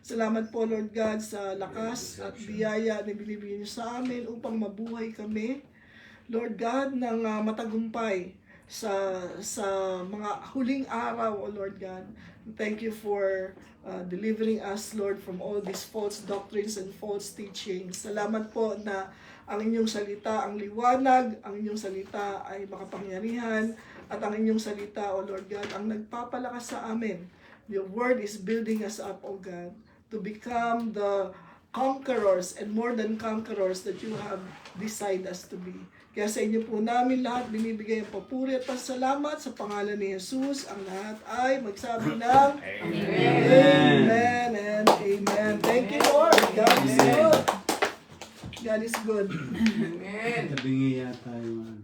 Salamat po, Lord God, sa lakas at biyaya na binibigyan niyo sa amin upang mabuhay kami. Lord God, ng matagumpay sa mga huling araw, O Lord God. Thank you for delivering us, Lord, from all these false doctrines and false teachings. Salamat po na ang inyong salita ang liwanag, ang inyong salita ay makapangyarihan, at ang inyong salita, O Lord God, ang nagpapalakas sa amin. Your word is building us up, O God, to become the conquerors and more than conquerors that you have decided us to be. Kaya sa inyo po namin lahat binibigay ang papuri at pasalamat sa pangalan ni Jesus. Ang lahat ay magsabi ng Amen and Amen. Thank you, Lord. God is good. God is good. Amen. Tabingi yata yung ano.